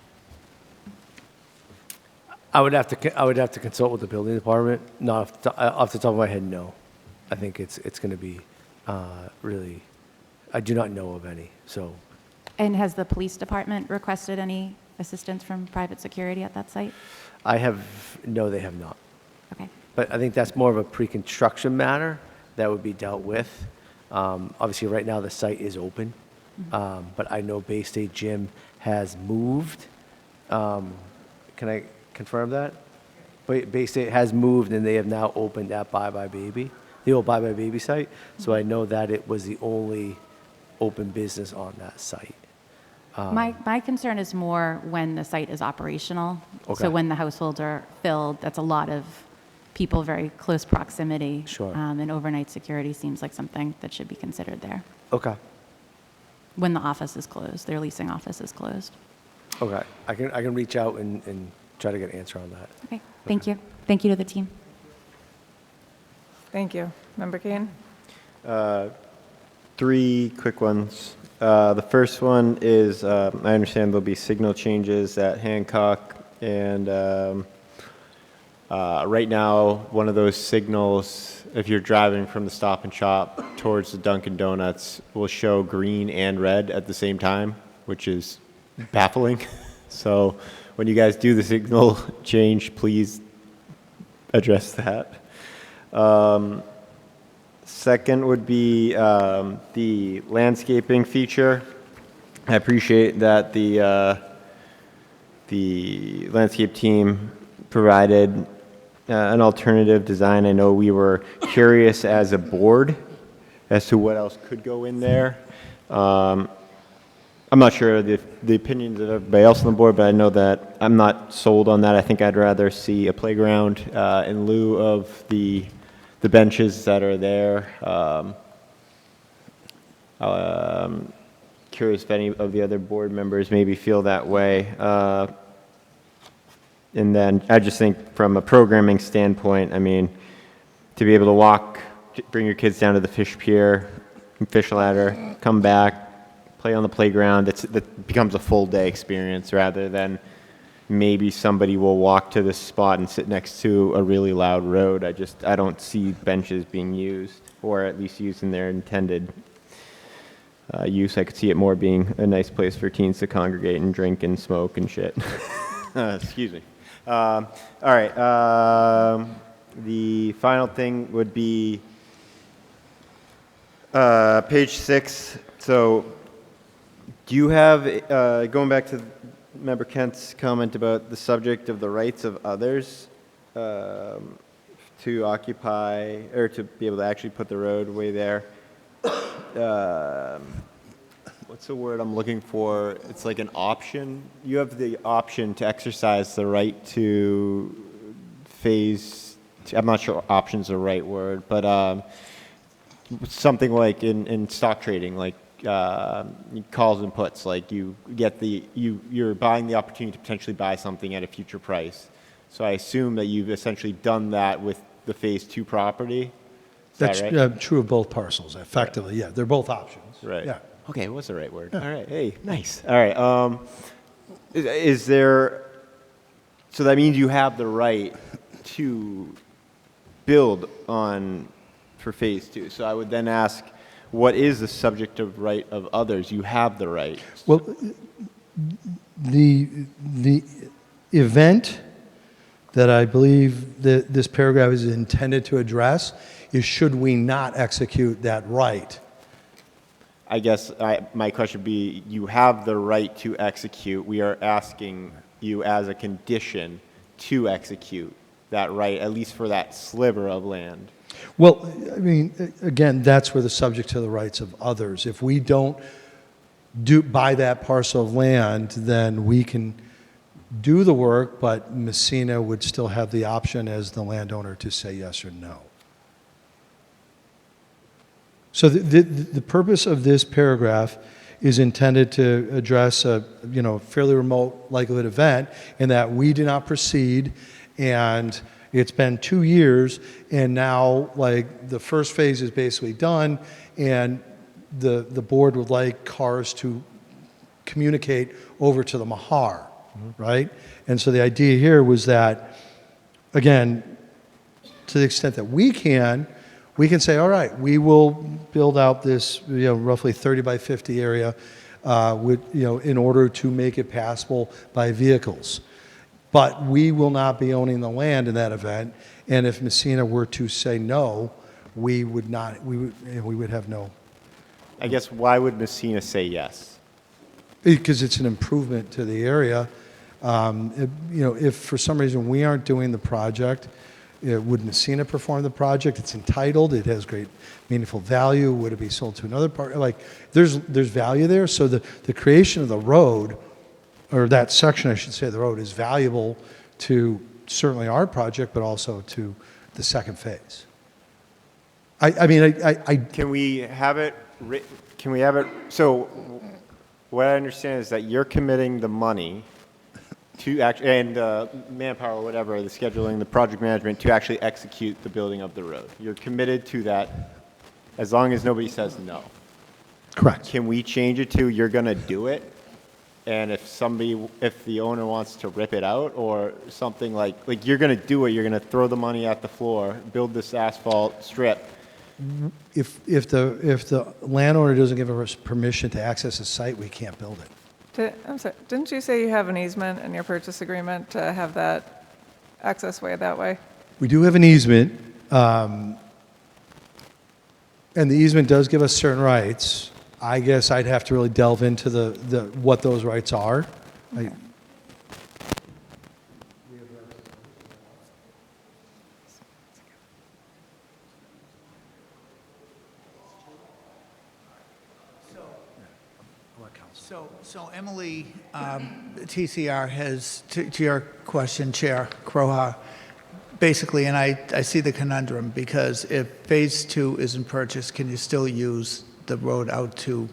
I would have to consult with the building department. Not off the top of my head, no. I think it's going to be really, I do not know of any, so. And has the police department requested any assistance from private security at that site? No, they have not. Okay. But I think that's more of a pre-construction matter that would be dealt with. Obviously, right now, the site is open, but I know Bay State Gym has moved. Can I confirm that? Bay State has moved, and they have now opened at Bye Bye Baby, the old Bye Bye Baby site. So I know that it was the only open business on that site. My concern is more when the site is operational. Okay. So when the households are filled, that's a lot of people, very close proximity. Sure. And overnight security seems like something that should be considered there. Okay. When the office is closed, their leasing office is closed. Okay. I can reach out and try to get an answer on that. Okay, thank you. Thank you to the team. Thank you. Member Kane? 3 quick ones. The first one is, I understand there'll be signal changes at Hancock, and right now, one of those signals, if you're driving from the Stop and Shop towards the Dunkin' Donuts, will show green and red at the same time, which is baffling. So when you guys do the signal change, please address that. Second would be the landscaping feature. I appreciate that the landscape team provided an alternative design. I know we were curious as a board as to what else could go in there. I'm not sure the opinions of everybody else on the board, but I know that I'm not sold on that. I think I'd rather see a playground in lieu of the benches that are there. Curious if any of the other board members maybe feel that way. And then I just think from a programming standpoint, I mean, to be able to walk, bring your kids down to the fish pier, fish ladder, come back, play on the playground, that becomes a full day experience rather than maybe somebody will walk to this spot and sit next to a really loud road. I don't see benches being used, or at least used in their intended use. I could see it more being a nice place for teens to congregate and drink and smoke and shit. Excuse me. All right. The final thing would be page 6. So do you have, going back to Member Kent's comment about the subject of the rights of others to occupy, or to be able to actually put the roadway there, what's the word I'm looking for? It's like an option. You have the option to exercise the right to I'm not sure option's the right word, but something like in stock trading, like calls and puts, like you get you're buying the opportunity to potentially buy something at a future price. So I assume that you've essentially done that with the Phase 2 property. Is That's that right? true of both parcels, effectively, yeah. They're both options. Right. Yeah. Okay, what's the right word? All right. Hey, nice. All right. Is there? So that means you have the right to build on for Phase 2. So I would then ask, what is the subject of right of others? You have the right. Well, the event that I believe that this paragraph is intended to address is, should we not execute that right? I guess my question would be, you have the right to execute. We are asking you as a condition to execute that right, at least for that sliver of land. Well, I mean, again, that's where the subject to the rights of others. If we don't buy that parcel of land, then we can do the work, but Messina would still have the option as the landowner to say yes or no. So the purpose of this paragraph is intended to address a fairly remote likelihood event, in that we do not proceed, and it's been 2 years, and now like the first phase is basically done, and the board would like cars to communicate over to the Mahar, right? And so the idea here was that, again, to the extent that we can, we can say, all right, we will build out this, roughly 30 by 50 area, in order to make it passable by vehicles. But we will not be owning the land in that event, and if Messina were to say no, we would not, we would have no, I guess, why would Messina say yes? because it's an improvement to the area. If for some reason we aren't doing the project, would Messina perform the project? It's entitled, it has great meaningful value, would it be sold to another party? Like, there's value there, so the creation of the road, or that section, I should say, of the road is valuable to certainly our project, but also to the second phase. Can we have it, so what I understand is that you're committing the money to and manpower, or whatever, the scheduling, the project management, to actually execute the building of the road. You're committed to that as long as nobody says no. Correct. Can we change it to you're going to do it? And if the owner wants to rip it out or something like you're going to do it, you're going to throw the money at the floor, build this asphalt strip. If the landowner doesn't give us permission to access the site, we can't build it. I'm sorry, didn't you say you have an easement in your purchase agreement to have that access way that way? We do have an easement, and the easement does give us certain rights. I guess I'd have to really delve into the what those rights are. Okay. So Emily, TCR has, to your question, Chair Croha, basically, and I see the conundrum, because if Phase 2 isn't purchased, can you still use the road out to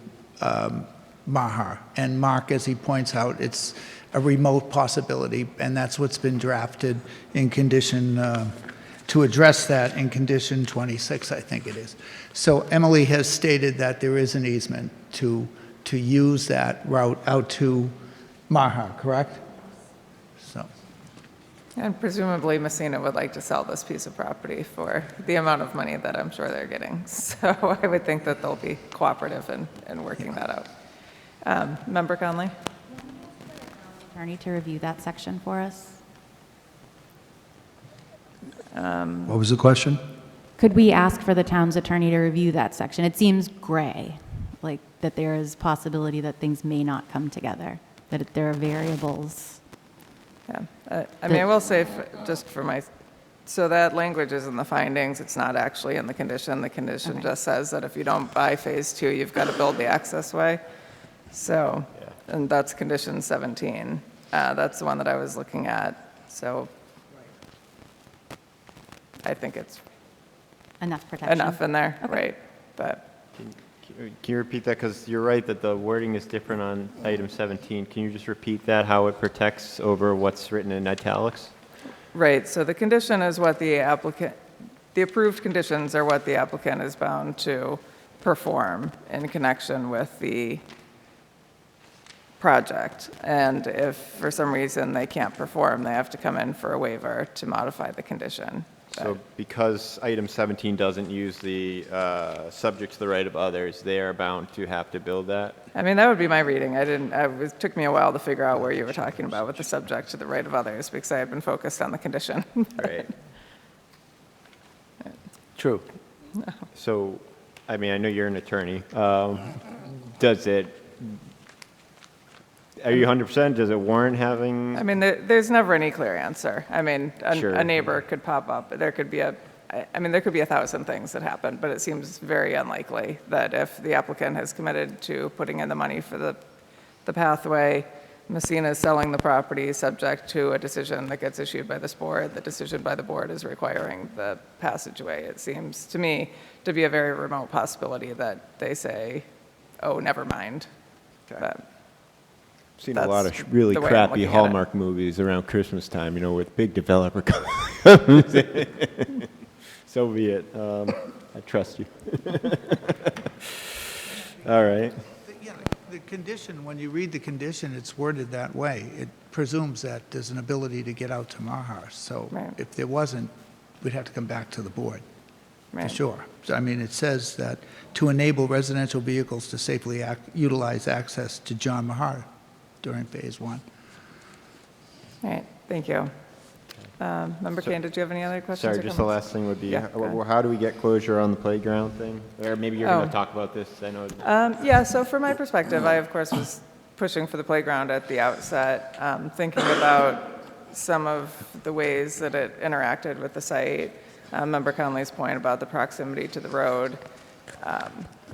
Mahar? And Mark, as he points out, it's a remote possibility, and that's what's been drafted in condition, to address that in condition 26, I think it is. So Emily has stated that there is an easement to use that route out to Mahar, correct? So. And presumably Messina would like to sell this piece of property for the amount of money that I'm sure they're getting. So I would think that they'll be cooperative in working that out. Member Conley? Attorney to review that section for us. What was the question? Could we ask for the town's attorney to review that section? It seems gray, like that there is possibility that things may not come together, that there are variables. Yeah, I mean, I will say, so that language is in the findings, it's not actually in the condition. The condition just says that if you don't buy Phase 2, you've got to build the access way. So, and that's condition 17. That's the one that I was looking at, so I think it's Enough protection. enough in there, right, but. Can you repeat that? Because you're right that the wording is different on item 17. Can you just repeat that, how it protects over what's written in italics? Right, so the condition is what the approved conditions are what the applicant is bound to perform in connection with the project. And if for some reason they can't perform, they have to come in for a waiver to modify the condition. So because item 17 doesn't use the subject to the right of others, they are bound to have to build that? I mean, that would be my reading. It took me a while to figure out where you were talking about with the subject to the right of others, because I had been focused on the condition. Right. True. So, I mean, I know you're an attorney. Are you 100%? Does it warrant having? I mean, there's never any clear answer. I mean, Sure. a neighbor could pop up. There could be there could be 1,000 things that happen, but it seems very unlikely that if the applicant has committed to putting in the money for the pathway, Messina is selling the property subject to a decision that gets issued by this board. The decision by the board is requiring the passageway. It seems to me to be a very remote possibility that they say, oh, never mind. But I've seen a lot of really the way I'm crappy looking at it. Hallmark movies around Christmas time, with big developer comes in. So be it. I trust you. All right. Yeah, the condition, when you read the condition, it's worded that way. It presumes that there's an ability to get out to Mahar. So Right. if there wasn't, we'd have to come back to the board. for Right. sure. So, I mean, it says that to enable residential vehicles to safely utilize access to John Mahar during Phase 1. All right, thank you. Member Kane, did you have any other questions Sorry, or just the comments? last thing would be, Yeah, go ahead. how do we get closure on the playground thing? Or maybe you're going Oh. to talk about this, I know. Yeah, so from my perspective, I, of course, was pushing for the playground at the outset, thinking about some of the ways that it interacted with the site. Member Conley's point about the proximity to the road,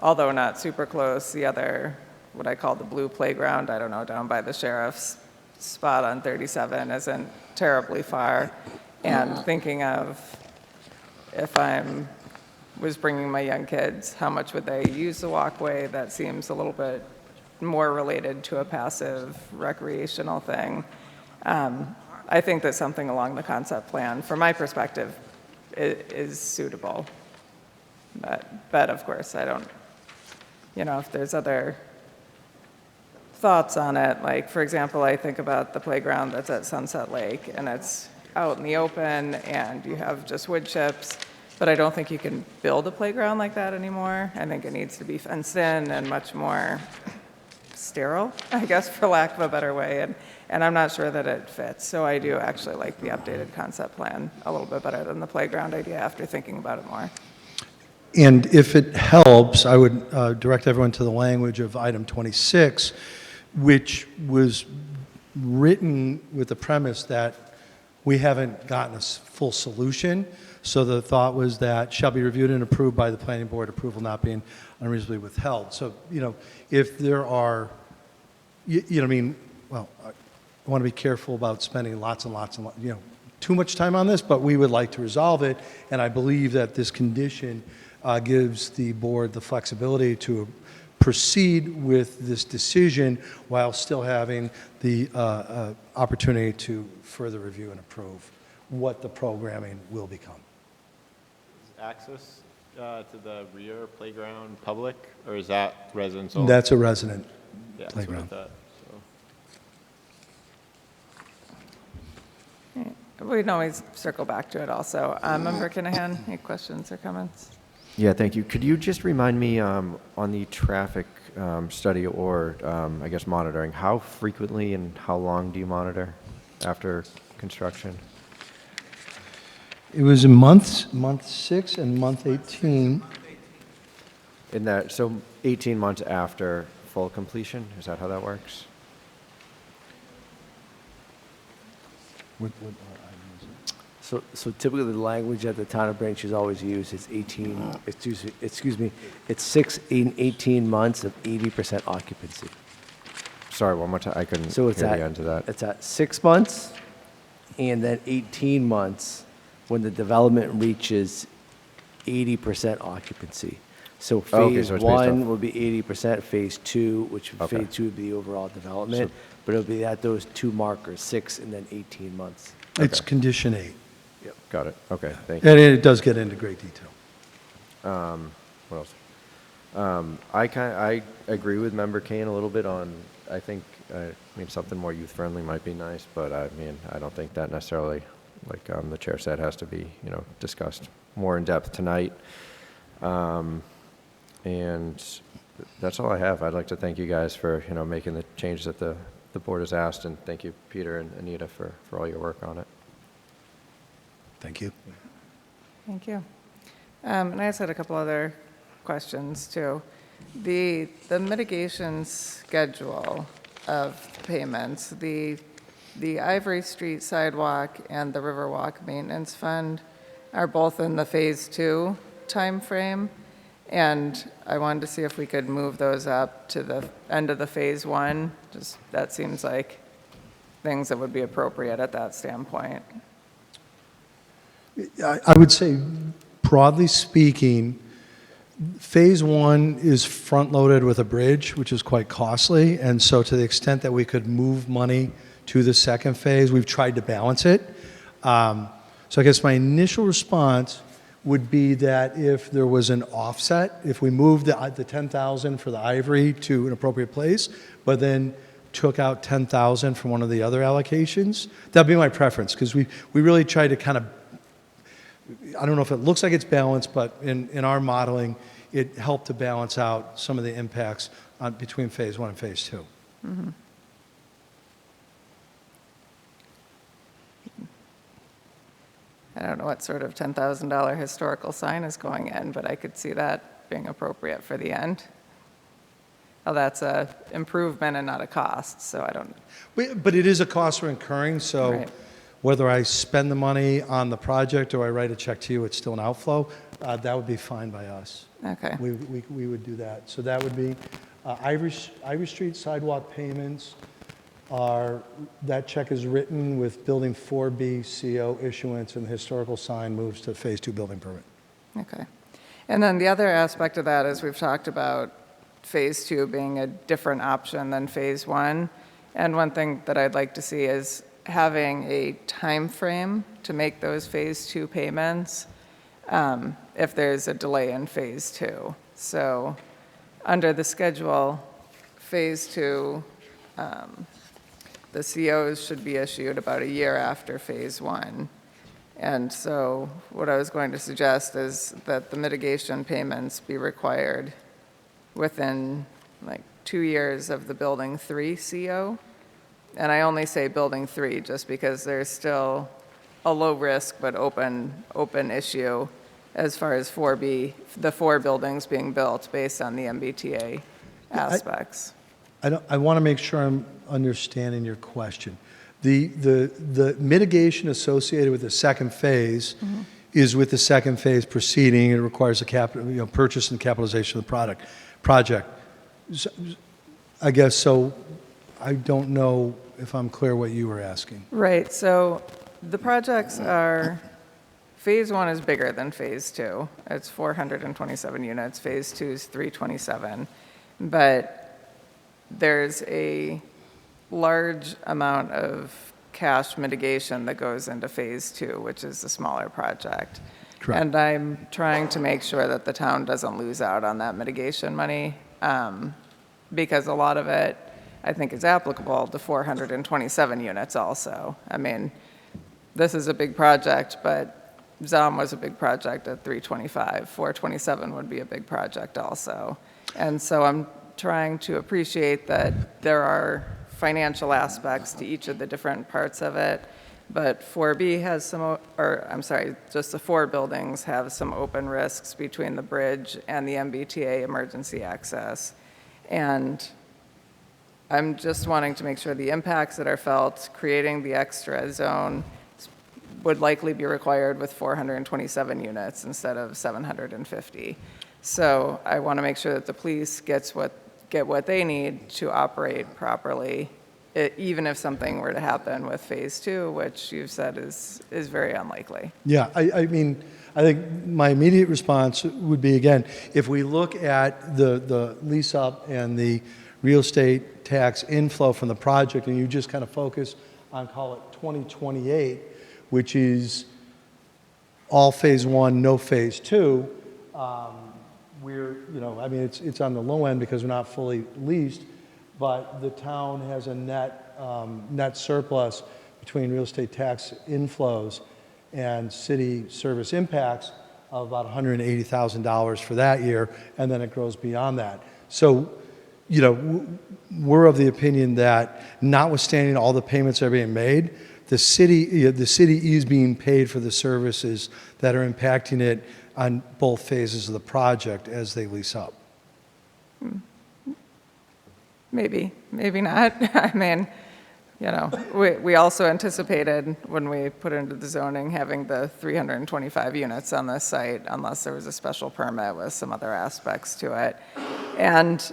although not super close, the other, what I call the blue playground, I don't know, down by the sheriff's spot on 37 isn't terribly far. And thinking of if was bringing my young kids, how much would they use the walkway? That seems a little bit more related to a passive recreational thing. I think that something along the concept plan, from my perspective, is suitable. But of course, I don't, if there's other thoughts on it, like, for example, I think about the playground that's at Sunset Lake, and it's out in the open, and you have just wood chips, but I don't think you can build a playground like that anymore. I think it needs to be fenced in and much more sterile, I guess, for lack of a better way, and I'm not sure that it fits. So I do actually like the updated concept plan a little bit better than the playground idea after thinking about it more. And if it helps, I would direct everyone to the language of item 26, which was written with the premise that we haven't gotten a full solution. So the thought was that shall be reviewed and approved by the planning board, approval not being unreasonably withheld. So, if there are, I want to be careful about spending lots and lots and too much time on this, but we would like to resolve it. And I believe that this condition gives the board the flexibility to proceed with this decision while still having the opportunity to further review and approve what the programming will become. Access to the rear playground public, or is that residents only? That's a resident Yeah, that's what I playground. thought, so. We can always circle back to it also. Member Kinahan, any questions or comments? Yeah, thank you. Could you just remind me on the traffic study or, I guess, monitoring, how frequently and how long do you monitor after construction? It was in month 6 and month 18. In that, so 18 months after full completion? Is that how that works? So typically the language that the town of Braintree has always used is 18, excuse me, it's 6 and 18 months of 80% occupancy. Sorry, one more time. I couldn't So hear it's the end of that. it's at 6 months and then 18 months when the development reaches 80% occupancy. So Okay, phase so it's based off- 1 will be 80%, phase 2, which Okay. phase 2 would be the overall development, but it'll be at those two markers, 6 and then 18 months. It's condition 8. Got it. Okay, thank you. And it does get into great detail. What else? I agree with Member Kane a little bit on, I think, something more youth-friendly might be nice, but I don't think that necessarily, like the chair said, has to be, discussed more in depth tonight. And that's all I have. I'd like to thank you guys for, making the changes that the board has asked, and thank you, Peter and Anita, for all your work on it. Thank you. Thank you. And I just had a couple other questions, too. The mitigation schedule of payments, the Ivory Street sidewalk and the Riverwalk Maintenance Fund are both in the Phase 2 timeframe, and I wanted to see if we could move those up to the end of the Phase 1. Just, that seems like things that would be appropriate at that standpoint. I would say, broadly speaking, Phase 1 is front-loaded with a bridge, which is quite costly, and so to the extent that we could move money to the second phase, we've tried to balance it. So I guess my initial response would be that if there was an offset, if we moved the 10,000 for the Ivory to an appropriate place, but then took out 10,000 from one of the other allocations, that'd be my preference, because we really tried to kind of I don't know if it looks like it's balanced, but in our modeling, it helped to balance out some of the impacts between Phase 1 and Phase 2. I don't know what sort of $10,000 historical sign is going in, but I could see that being appropriate for the end. Oh, that's a improvement and not a cost, so I don't, But it is a cost we're incurring, so Right. whether I spend the money on the project or I write a check to you, it's still an outflow. That would be fine by us. okay. We would do that. So that would be Ivy Street sidewalk payments are, that check is written with Building 4B CO issuance, and the historical sign moves to Phase 2 building permit. Okay. And then the other aspect of that is we've talked about Phase 2 being a different option than Phase 1. And one thing that I'd like to see is having a time frame to make those Phase 2 payments if there's a delay in Phase 2. So under the schedule, Phase 2, the COs should be issued about a year after Phase 1. And so what I was going to suggest is that the mitigation payments be required within like 2 years of the Building 3 CO. And I only say Building 3 just because there's still a low risk but open issue as far as 4B, the 4 buildings being built based on the MBTA aspects. I want to make sure I'm understanding your question. The mitigation associated with the second phase is with the second phase proceeding. It requires a purchase and capitalization of the project. So, I guess so. I don't know if I'm clear what you were asking. Right, so the projects are, Phase 1 is bigger than Phase 2. It's 427 units. Phase 2 is 327. But there's a large amount of cash mitigation that goes into Phase 2, which is the smaller project. Correct. And I'm trying to make sure that the town doesn't lose out on that mitigation money, because a lot of it, I think, is applicable to 427 units also. I mean, this is a big project, but ZOM was a big project at 325. 427 would be a big project also. And so I'm trying to appreciate that there are financial aspects to each of the different parts of it, but 4B has some, or I'm sorry, just the 4 buildings have some open risks between the bridge and the MBTA emergency access. And I'm just wanting to make sure the impacts that are felt, creating the extra zone would likely be required with 427 units instead of 750. So I want to make sure that the police get what they need to operate properly, even if something were to happen with Phase 2, which you've said is very unlikely. Yeah, I mean, I think my immediate response would be, again, if we look at the lease up and the real estate tax inflow from the project, and you just kind of focus on, call it 2028, which is all Phase 1, no Phase 2, we're, I mean, it's on the low end because we're not fully leased, but the town has a net surplus between real estate tax inflows and city service impacts of about $180,000 for that year, and then it grows beyond that. So, we're of the opinion that notwithstanding all the payments that are being made, the city is being paid for the services that are impacting it on both phases of the project as they lease up. Maybe not. I mean, we also anticipated when we put into the zoning having the 325 units on this site, unless there was a special permit with some other aspects to it. And,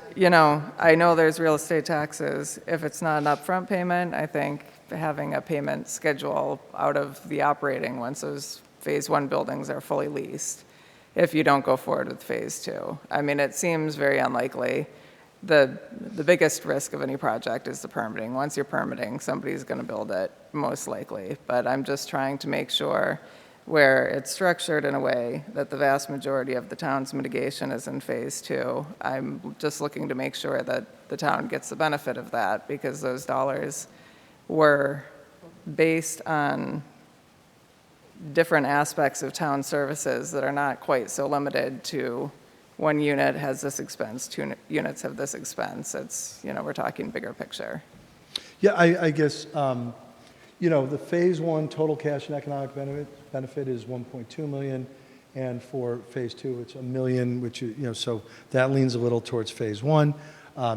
I know there's real estate taxes. If it's not an upfront payment, I think having a payment schedule out of the operating once those Phase 1 buildings are fully leased, if you don't go forward with Phase 2. I mean, it seems very unlikely. The biggest risk of any project is the permitting. Once you're permitting, somebody's going to build it, most likely. But I'm just trying to make sure where it's structured in a way that the vast majority of the town's mitigation is in Phase 2. I'm just looking to make sure that the town gets the benefit of that, because those dollars were based on different aspects of town services that are not quite so limited to one unit has this expense, two units have this expense. It's, we're talking bigger picture. Yeah, I guess, the Phase 1 total cash and economic benefit is 1.2 million, and for Phase 2, it's $1 million, which, so that leans a little towards Phase 1,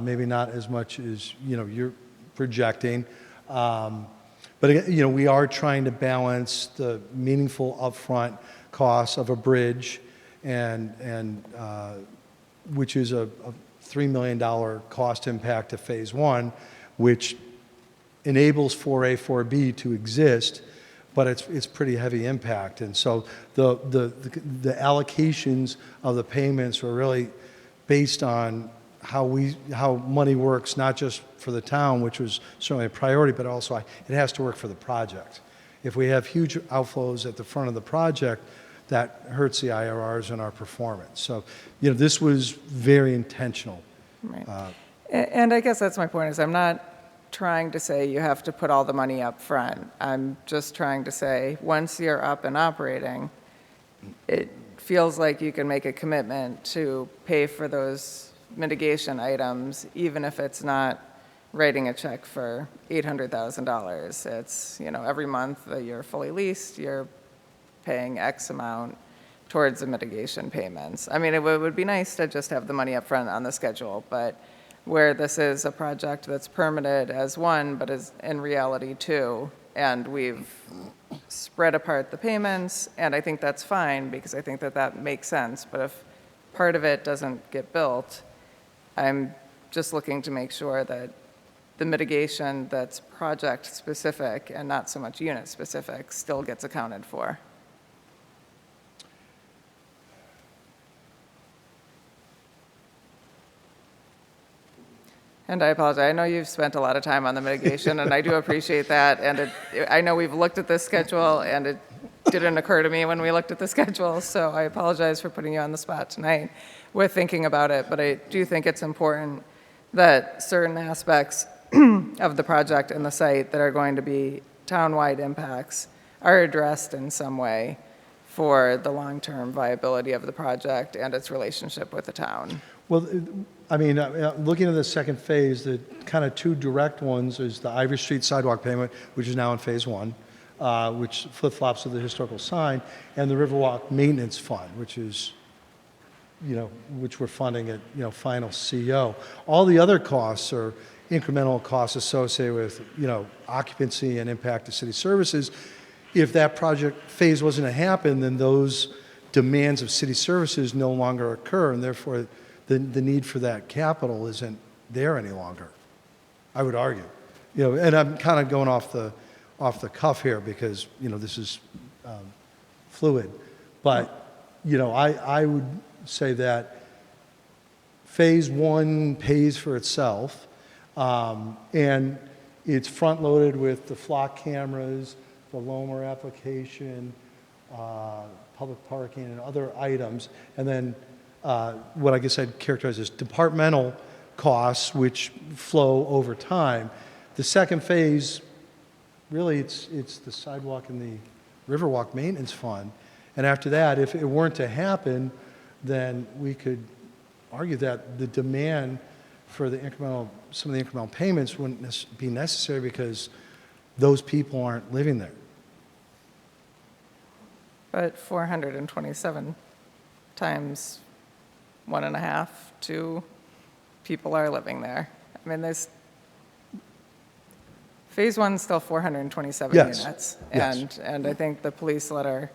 maybe not as much as, you're projecting. But again, we are trying to balance the meaningful upfront costs of a bridge, and which is a $3 million cost impact to Phase 1, which enables 4A, 4B to exist, but it's pretty heavy impact. And so the allocations of the payments are really based on how money works, not just for the town, which was certainly a priority, but also it has to work for the project. If we have huge outflows at the front of the project, that hurts the IRRs and our performance. So, this was very intentional. Right. And I guess that's my point, is I'm not trying to say you have to put all the money up front. I'm just trying to say, once you're up and operating, it feels like you can make a commitment to pay for those mitigation items, even if it's not writing a check for $800,000. It's, every month that you're fully leased, you're paying X amount towards the mitigation payments. I mean, it would be nice to just have the money up front on the schedule, but where this is a project that's permitted as one, but is in reality two, and we've spread apart the payments, and I think that's fine, because I think that makes sense. But if part of it doesn't get built, I'm just looking to make sure that the mitigation that's project-specific and not so much unit-specific still gets accounted for. And I apologize. I know you've spent a lot of time on the mitigation, and I do appreciate that. And I know we've looked at this schedule, and it didn't occur to me when we looked at the schedule, so I apologize for putting you on the spot tonight with thinking about it. But I do think it's important that certain aspects of the project and the site that are going to be town-wide impacts are addressed in some way for the long-term viability of the project and its relationship with the town. Well, I mean, looking at the second phase, the kind of two direct ones is the Ivy Street sidewalk payment, which is now in Phase 1, which flip-flops with the historical sign, and the Riverwalk Maintenance Fund, which is, which we're funding at, final CO. All the other costs are incremental costs associated with, occupancy and impact to city services. If that project phase wasn't to happen, then those demands of city services no longer occur, and therefore the need for that capital isn't there any longer, I would argue. And I'm kind of going off the cuff here because, this is fluid. But, I would say that Phase 1 pays for itself, and it's front-loaded with the flock cameras, the Lomer application, public parking, and other items. And then what I guess I'd characterize as departmental costs, which flow over time. The second phase, really, it's the sidewalk and the Riverwalk Maintenance Fund. And after that, if it weren't to happen, then we could argue that the demand for some of the incremental payments wouldn't be necessary because those people aren't living there. But 427 times 1.5, 2 people are living there. I mean, there's Phase 1 is still 427 Yes. units. Yes. And I think the police letter,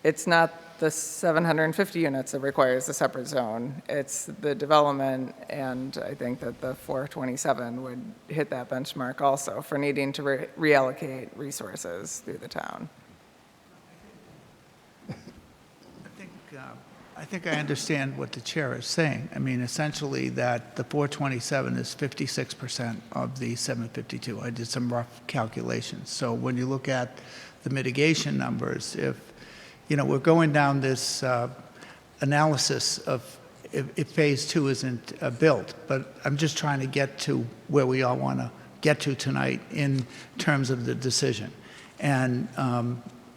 it's not the 750 units that requires a separate zone. It's the development, and I think that the 427 would hit that benchmark also for needing to reallocate resources through the town. I think I understand what the chair is saying. I mean, essentially that the 427 is 56% of the 752. I did some rough calculations. So when you look at the mitigation numbers, if, we're going down this analysis of if Phase 2 isn't built, but I'm just trying to get to where we all want to get to tonight in terms of the decision. And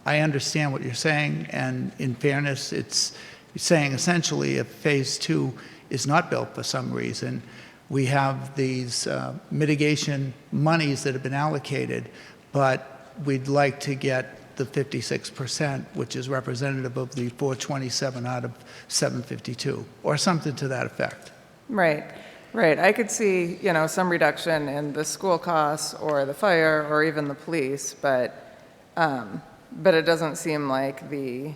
I understand what you're saying, and in fairness, it's saying essentially if Phase 2 is not built for some reason, we have these mitigation monies that have been allocated, but we'd like to get the 56%, which is representative of the 427 out of 752, or something to that effect. Right, right. I could see, some reduction in the school costs or the fire or even the police, but it doesn't seem like the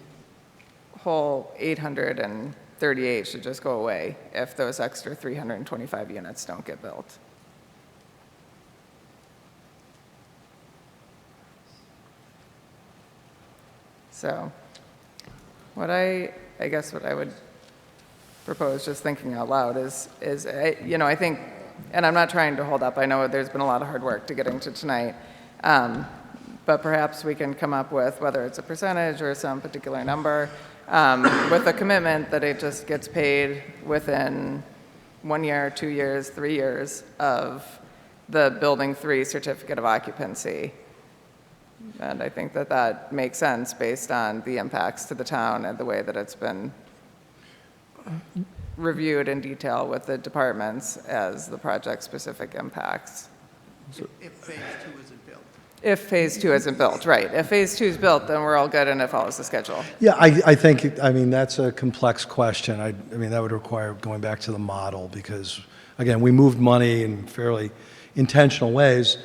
whole 838 should just go away if those extra 325 units don't get built. So I guess what I would propose, just thinking out loud, is I think, and I'm not trying to hold up, I know there's been a lot of hard work to getting to tonight, but perhaps we can come up with, whether it's a percentage or some particular number, with a commitment that it just gets paid within 1 year, 2 years, 3 years of the Building 3 certificate of occupancy. And I think that makes sense based on the impacts to the town and the way that it's been reviewed in detail with the departments as the project-specific impacts. If Phase 2 isn't built. If Phase 2 isn't built, right. If Phase 2 is built, then we're all good and it follows the schedule. Yeah, I think, that's a complex question. I mean, that would require going back to the model because, again, we moved money in fairly intentional ways.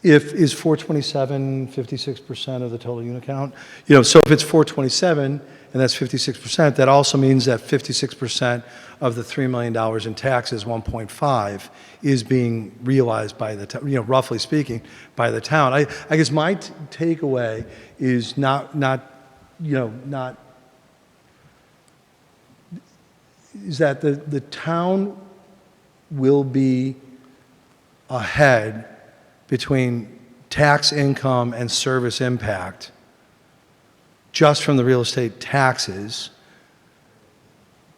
Is 427 56% of the total unit count? So if it's 427 and that's 56%, that also means that 56% of the $3 million in taxes, 1.5, is being realized by the town, roughly speaking, by the town. I guess my takeaway is not is that the town will be ahead between tax income and service impact just from the real estate taxes.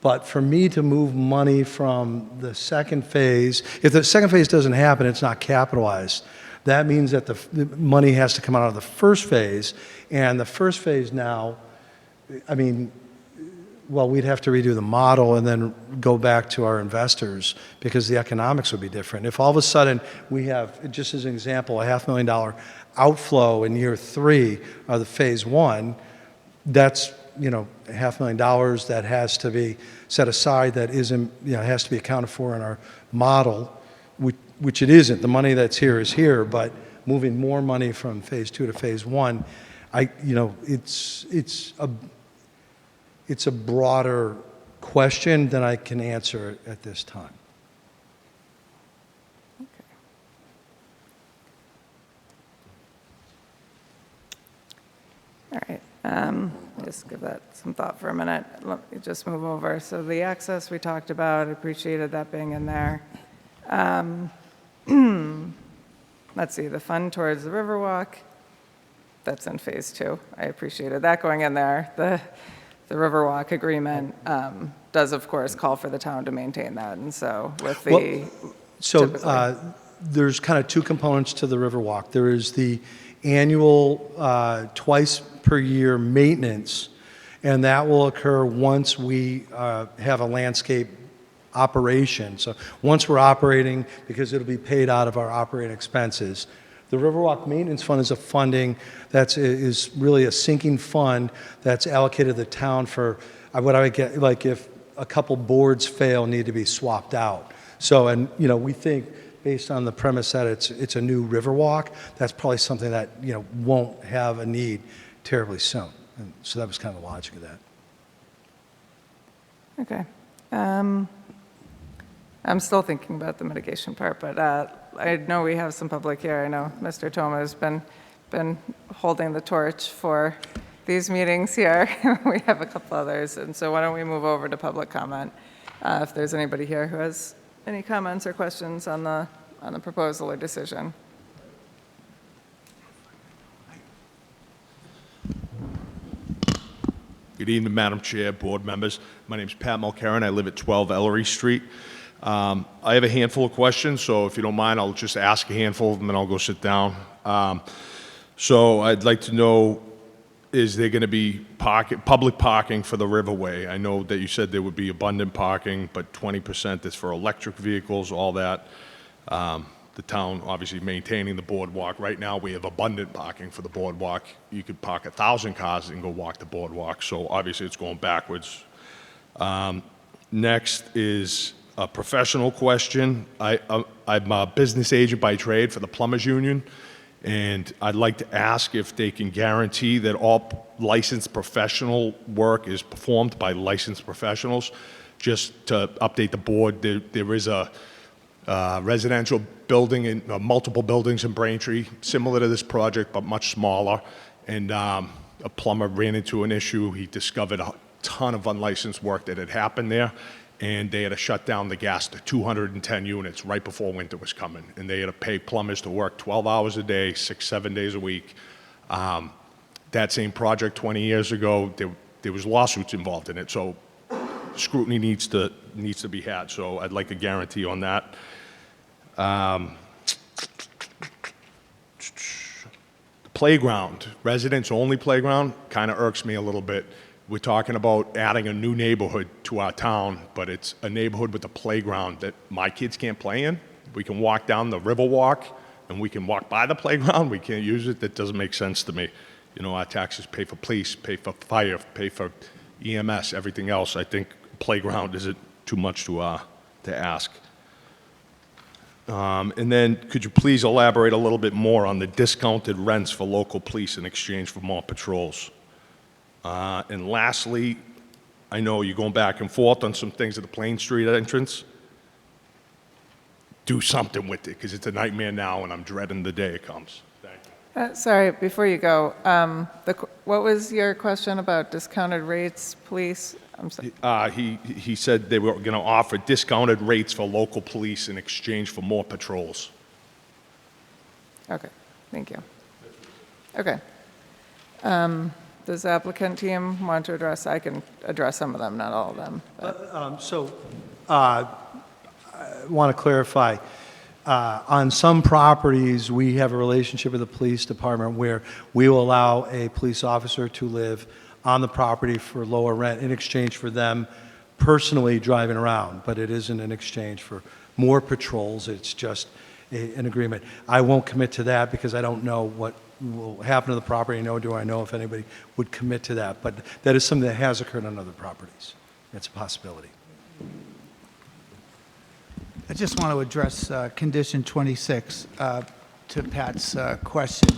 But for me to move money from the second phase, if the second phase doesn't happen, it's not capitalized. That means that the money has to come out of the first phase, and the first phase now, we'd have to redo the model and then go back to our investors because the economics would be different. If all of a sudden we have, just as an example, a $500,000 outflow in year 3 of the Phase 1, that's $500,000 that has to be set aside, that isn't, has to be accounted for in our model, which it isn't. The money that's here is here, but moving more money from Phase 2 to Phase 1, it's a broader question than I can answer at this time. All right. Just give that some thought for a minute. Let me just move over. So the access we talked about, I appreciated that being in there. Let's see, the fund towards the Riverwalk, that's in Phase 2. I appreciated that going in there. The Riverwalk agreement does, of course, call for the town to maintain that. And so with the... There's kind of two components to the Riverwalk. There is the annual twice per year maintenance, and that will occur once we have a landscape operation. So once we're operating, because it'll be paid out of our operating expenses. The Riverwalk Maintenance Fund is a funding that is really a sinking fund that's allocated to the town for what I would get, like if a couple boards fail, need to be swapped out. So, and we think based on the premise that it's a new Riverwalk, that's probably something that won't have a need terribly soon. And so that was kind of the logic of that. Okay. I'm still thinking about the mitigation part, but I know we have some public here. I know Mr. Toma has been holding the torch for these meetings here. We have a couple others, and so why don't we move over to public comment? If there's anybody here who has any comments or questions on the proposal or decision. Good evening, Madam Chair, board members. My name is Pat Mulcairn. I live at 12 Ellery Street. I have a handful of questions, so if you don't mind, I'll just ask a handful of them and I'll go sit down. So I'd like to know, is there going to be public parking for the Riverway? I know that you said there would be abundant parking, but 20% is for electric vehicles, all that. The town obviously maintaining the boardwalk. Right now, we have abundant parking for the boardwalk. You could park 1,000 cars and go walk the boardwalk, so obviously it's going backwards. Next is a professional question. I'm a business agent by trade for the Plumbers Union, and I'd like to ask if they can guarantee that all licensed professional work is performed by licensed professionals. Just to update the board, there is a residential building and multiple buildings in Braintree, similar to this project, but much smaller. And a plumber ran into an issue. He discovered a ton of unlicensed work that had happened there, and they had to shut down the gas to 210 units right before winter was coming. And they had to pay plumbers to work 12 hours a day, 6-7 days a week. That same project 20 years ago, there was lawsuits involved in it. So scrutiny needs to be had. So I'd like a guarantee on that. Playground, residents-only playground, kind of irks me a little bit. We're talking about adding a new neighborhood to our town, but it's a neighborhood with a playground that my kids can't play in. We can walk down the Riverwalk, and we can walk by the playground. We can't use it. That doesn't make sense to me. You know, our taxes pay for police, pay for fire, pay for EMS, everything else. I think playground isn't too much to ask. And then could you please elaborate a little bit more on the discounted rents for local police in exchange for more patrols? And lastly, I know you're going back and forth on some things at the Plain Street entrance. Do something with it, because it's a nightmare now, and I'm dreading the day it comes. Thank you. Sorry, before you go, what was your question about discounted rates, police? I'm sorry. He said they were going to offer discounted rates for local police in exchange for more patrols. Okay, thank you. Okay. Does the applicant team want to address? I can address some of them, not all of them. I want to clarify. On some properties, we have a relationship with the police department where we will allow a police officer to live on the property for lower rent in exchange for them personally driving around, but it isn't in exchange for more patrols. It's just an agreement. I won't commit to that because I don't know what will happen to the property, nor do I know if anybody would commit to that. But that is something that has occurred on other properties. It's a possibility. I just want to address condition 26 to Pat's question,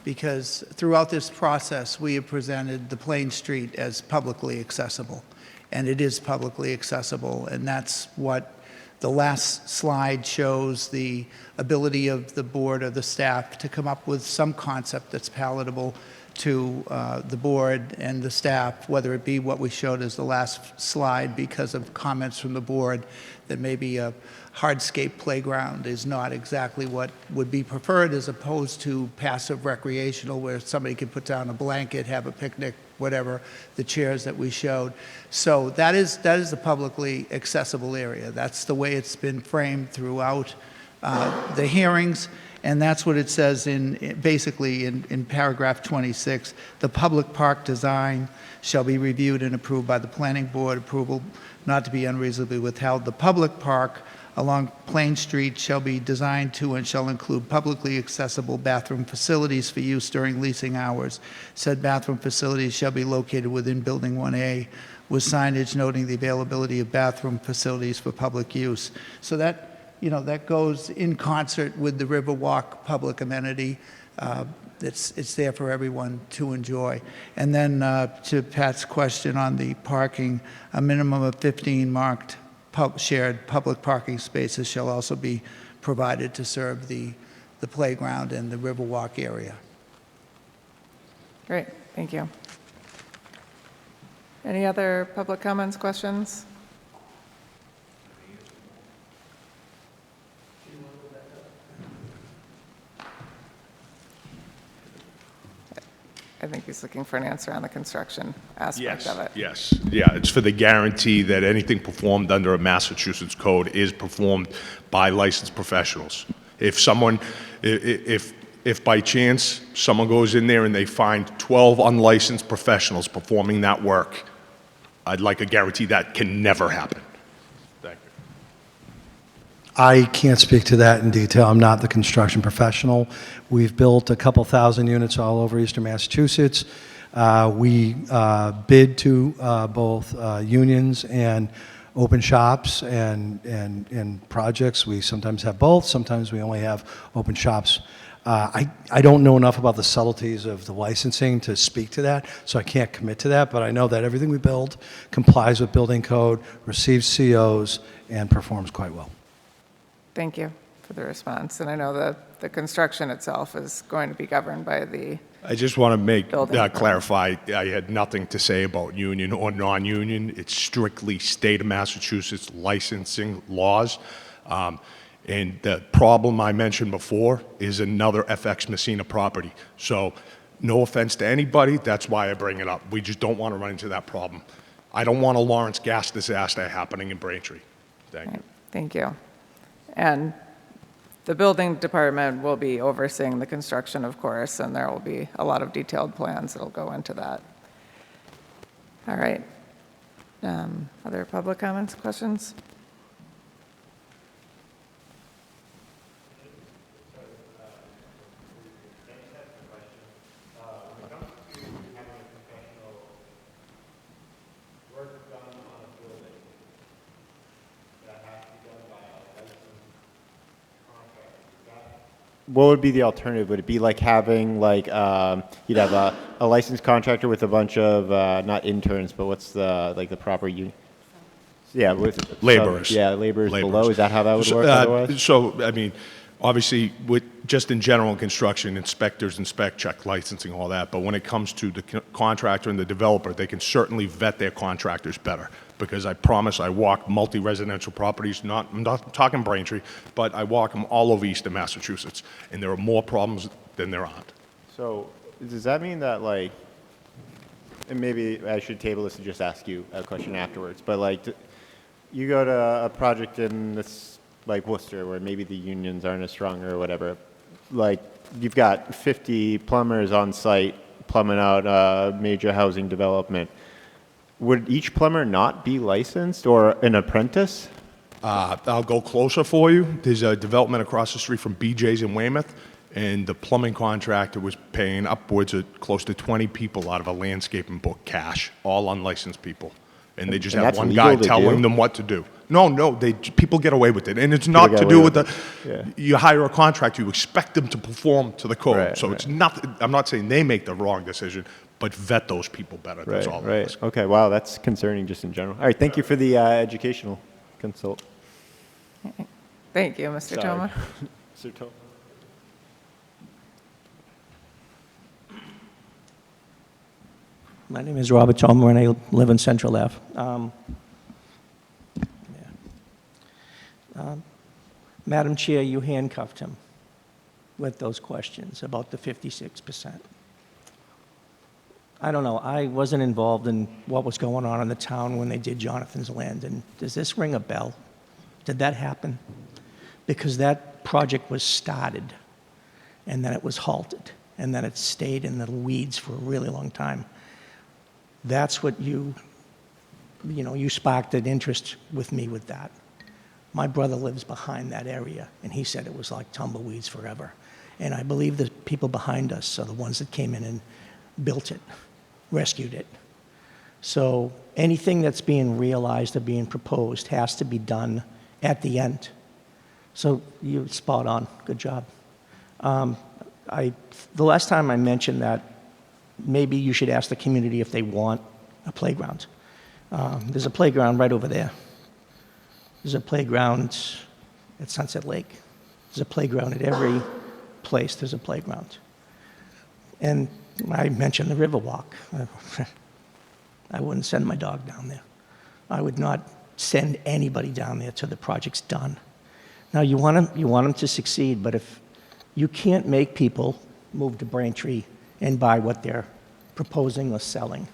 because throughout this process, we have presented the Plain Street as publicly accessible, and it is publicly accessible, and that's what the last slide shows, the ability of the board or the staff to come up with some concept that's palatable to the board and the staff, whether it be what we showed as the last slide because of comments from the board that maybe a hardscape playground is not exactly what would be preferred, as opposed to passive recreational where somebody could put down a blanket, have a picnic, whatever, the chairs that we showed. So that is the publicly accessible area. That's the way it's been framed throughout the hearings, and that's what it says basically in paragraph 26. The public park design shall be reviewed and approved by the planning board. Approval not to be unreasonably withheld. The public park along Plain Street shall be designed to and shall include publicly accessible bathroom facilities for use during leasing hours. Said bathroom facilities shall be located within Building 1A with signage noting the availability of bathroom facilities for public use. So that, that goes in concert with the Riverwalk public amenity. It's there for everyone to enjoy. And then to Pat's question on the parking, a minimum of 15 marked shared public parking spaces shall also be provided to serve the playground and the Riverwalk area. Great, thank you. Any other public comments, questions? I think he's looking for an answer on the construction aspect of it. Yes, yeah, it's for the guarantee that anything performed under a Massachusetts code is performed by licensed professionals. If if by chance someone goes in there and they find 12 unlicensed professionals performing that work, I'd like a guarantee that can never happen. Thank you. I can't speak to that in detail. I'm not the construction professional. We've built a couple thousand units all over eastern Massachusetts. We bid to both unions and open shops and projects. We sometimes have both. Sometimes we only have open shops. I don't know enough about the subtleties of the licensing to speak to that, so I can't commit to that, but I know that everything we build complies with building code, receives COs, and performs quite well. Thank you for the response. And I know that the construction itself is going to be governed by the, I just want to Building. clarify, I had nothing to say about union or non-union. It's strictly state of Massachusetts licensing laws. And the problem I mentioned before is another FX Messina property. So no offense to anybody, that's why I bring it up. We just don't want to run into that problem. I don't want a Lawrence gas disaster happening in Braintree. Thank you. thank you. And the building department will be overseeing the construction, of course, and there will be a lot of detailed plans that'll go into that. All right. Other public comments, questions? What would be the alternative? Would it be like having like you'd have a licensed contractor with a bunch of not interns, but what's the like the proper yeah, with Laborers. yeah, laborers Laborers. below. Is that how that would work otherwise? So, I mean, obviously, with just in general construction, inspectors inspect, check licensing, all that. But when it comes to the contractor and the developer, they can certainly vet their contractors better. Because I promise I walk multi-residential properties, I'm not talking Braintree, but I walk them all over eastern Massachusetts. And there are more problems than there aren't. So does that mean that like, and maybe I should table this and just ask you a question afterwards, but like, you go to a project in this, like Worcester, where maybe the unions aren't as strong or whatever, like you've got 50 plumbers on site plumbing out a major housing development. Would each plumber not be licensed or an apprentice? I'll go closer for you. There's a development across the street from BJ's in Weymouth, and the plumbing contractor was paying upwards of close to 20 people out of a landscaping book cash, all unlicensed people. And they just And have that's one legal guy to telling do? them what to do. No, people get away with it. And it's not get to away do with with it. the, Yeah. you hire a contractor, you expect them to perform to the code. Right, So right. it's nothing, I'm not saying they make the wrong decision, but vet those people better. That's all I'm Right. asking. Okay. Wow, that's concerning just in general. All right. Thank you for the educational consult. Thank you, Mr. Sorry. Toma. Mr. Toma. My name is Robert Tomer, and I live in Central Ave. Madam Chair, you handcuffed him with those questions about the 56%. I don't know. I wasn't involved in what was going on in the town when they did Jonathan's Land, and does this ring a bell? Did that happen? Because that project was started, and then it was halted, and then it stayed in the weeds for a really long time. That's what you sparked an interest with me with that. My brother lives behind that area, and he said it was like tumbleweeds forever. And I believe the people behind us are the ones that came in and built it, rescued it. So anything that's being realized or being proposed has to be done at the end. So you're spot on. Good job. The last time I mentioned that, maybe you should ask the community if they want a playground. There's a playground right over there. There's a playground at Sunset Lake. There's a playground at every place. There's a playground. And I mentioned the Riverwalk. I wouldn't send my dog down there. I would not send anybody down there till the project's done. Now, you want them to succeed, but if you can't make people move to Braintree and buy what they're proposing or selling,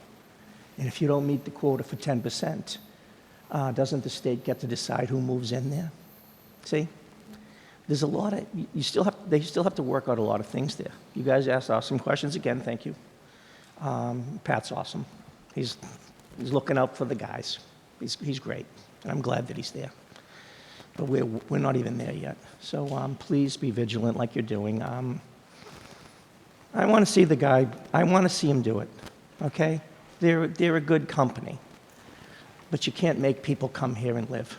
and if you don't meet the quota for 10%, doesn't the state get to decide who moves in there? See? there's a lot of, they still have to work out a lot of things there. You guys asked awesome questions again, thank you. Pat's awesome. He's looking out for the guys. He's great, and I'm glad that he's there. But we're not even there yet. So please be vigilant like you're doing. I want to see the guy, I want to see him do it, okay? They're a good company, but you can't make people come here and live.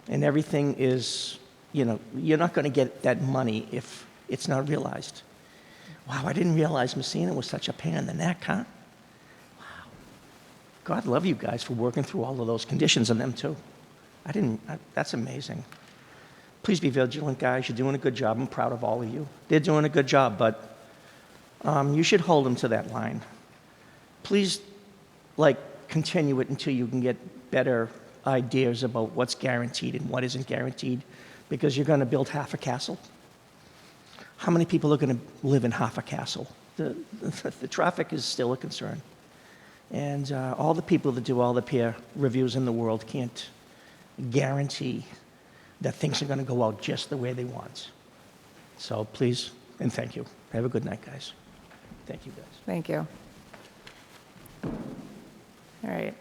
And everything is, you're not going to get that money if it's not realized. Wow, I didn't realize Messina was such a pain in the neck, huh? Wow. God love you guys for working through all of those conditions and them too. That's amazing. Please be vigilant, guys. You're doing a good job. I'm proud of all of you. They're doing a good job, but you should hold them to that line. Please, continue it until you can get better ideas about what's guaranteed and what isn't guaranteed, because you're going to build half a castle. How many people are going to live in half a castle? The traffic is still a concern. And all the people that do all the peer reviews in the world can't guarantee that things are going to go out just the way they want. So please, and thank you. Have a good night, guys. Thank you, guys. Thank you. All right.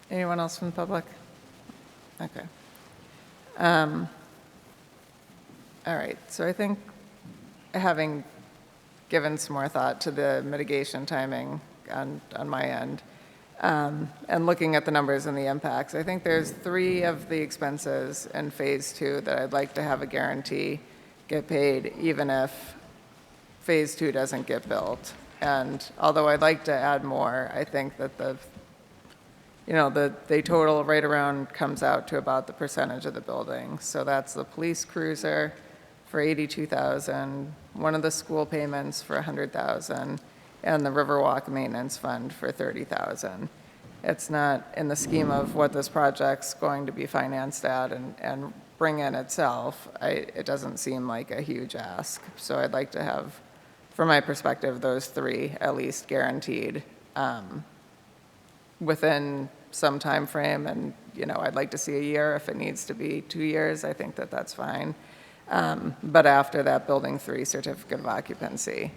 Anyone else from the public? Okay. All right. So I think having given some more thought to the mitigation timing on my end, and looking at the numbers and the impacts, I think there's 3 of the expenses in phase 2 that I'd like to have a guarantee get paid, even if phase 2 doesn't get built. And although I'd like to add more, I think that they total right around comes out to about the percentage of the building. So that's the police cruiser for $82,000, one of the school payments for $100,000, and the Riverwalk Maintenance Fund for $30,000. It's not in the scheme of what this project's going to be financed at and bring in itself. It doesn't seem like a huge ask. So I'd like to have, from my perspective, those 3 at least guaranteed within some time frame. And I'd like to see a year. If it needs to be 2 years, I think that that's fine. But after that building 3 certificate of occupancy.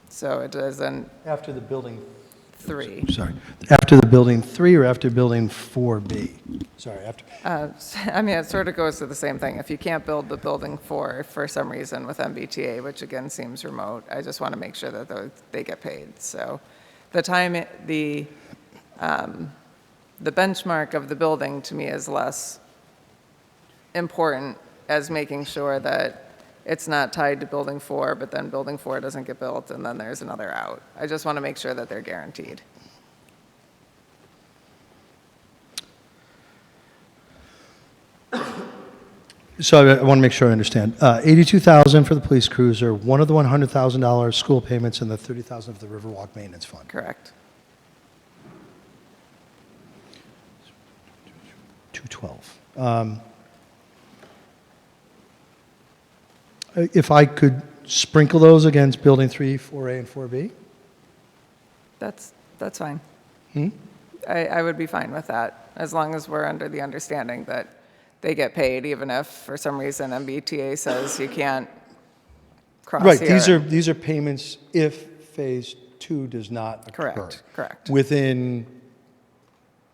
So it doesn't. After the building 3. Sorry. After the building 3 or after building 4B? Sorry, after. It sort of goes to the same thing. If you can't build the building 4 for some reason with MBTA, which again seems remote, I just want to make sure that they get paid. So the benchmark of the building to me is less important as making sure that it's not tied to building 4, but then building 4 doesn't get built and then there's another out. I just want to make sure that they're guaranteed. So I want to make sure I understand. $82,000 for the police cruiser, one of the $100,000 school payments, and the $30,000 of the Riverwalk Maintenance Fund. Correct. 212. If I could sprinkle those against building 3, 4A, and 4B? That's fine. I would be fine with that, as long as we're under the understanding that they get paid, even if for some reason MBTA says you can't cross Right, here. these are payments if phase 2 does not occur. Correct. Within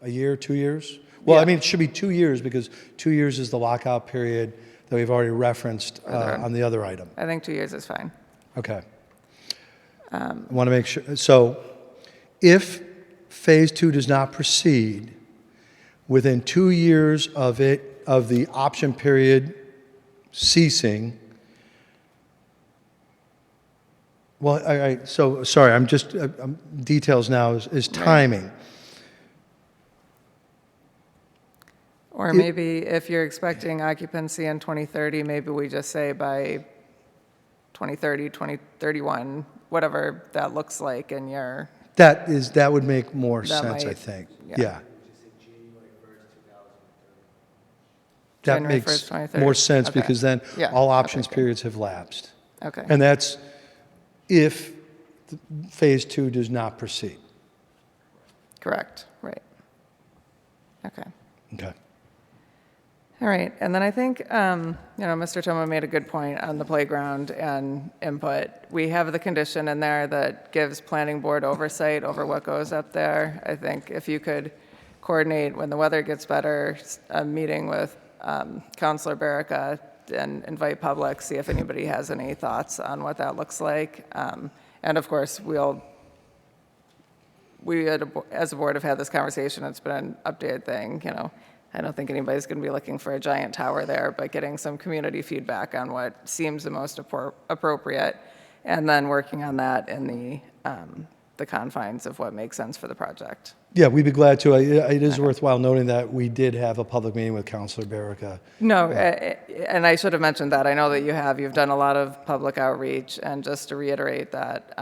a year, 2 years? Well, Yeah. I mean, it should be 2 years because 2 years is the lockout period that we've already referenced on the other item. I think 2 years is fine. Okay. I want to make sure. So if phase 2 does not proceed within 2 years of the option period ceasing, well, all right, so sorry, I'm just, details now is timing. Or maybe if you're expecting occupancy in 2030, maybe we just say by 2030, 2031, whatever that looks like in your. That would make more sense, I might- think. yeah. Yeah. That January 1st, makes 2030. more sense Okay. because then Yeah, all okay, options good. periods have lapsed. Okay. And that's if phase 2 does not proceed. Correct. Right. Okay. Okay. All right, and then I think, Mr. Toma made a good point on the playground and input. We have the condition in there that gives planning board oversight over what goes up there. I think if you could coordinate when the weather gets better, a meeting with Counselor Barrica and invite public, see if anybody has any thoughts on what that looks like. And of course, as a board have had this conversation. It's been an updated thing, I don't think anybody's going to be looking for a giant tower there, but getting some community feedback on what seems the most appropriate, and then working on that in the confines of what makes sense for the project. Yeah, we'd be glad to. It is worthwhile noting that we did have a public meeting with Counselor Barrica. No, and I should have mentioned that. I know that you've done a lot of public outreach, and just to reiterate that,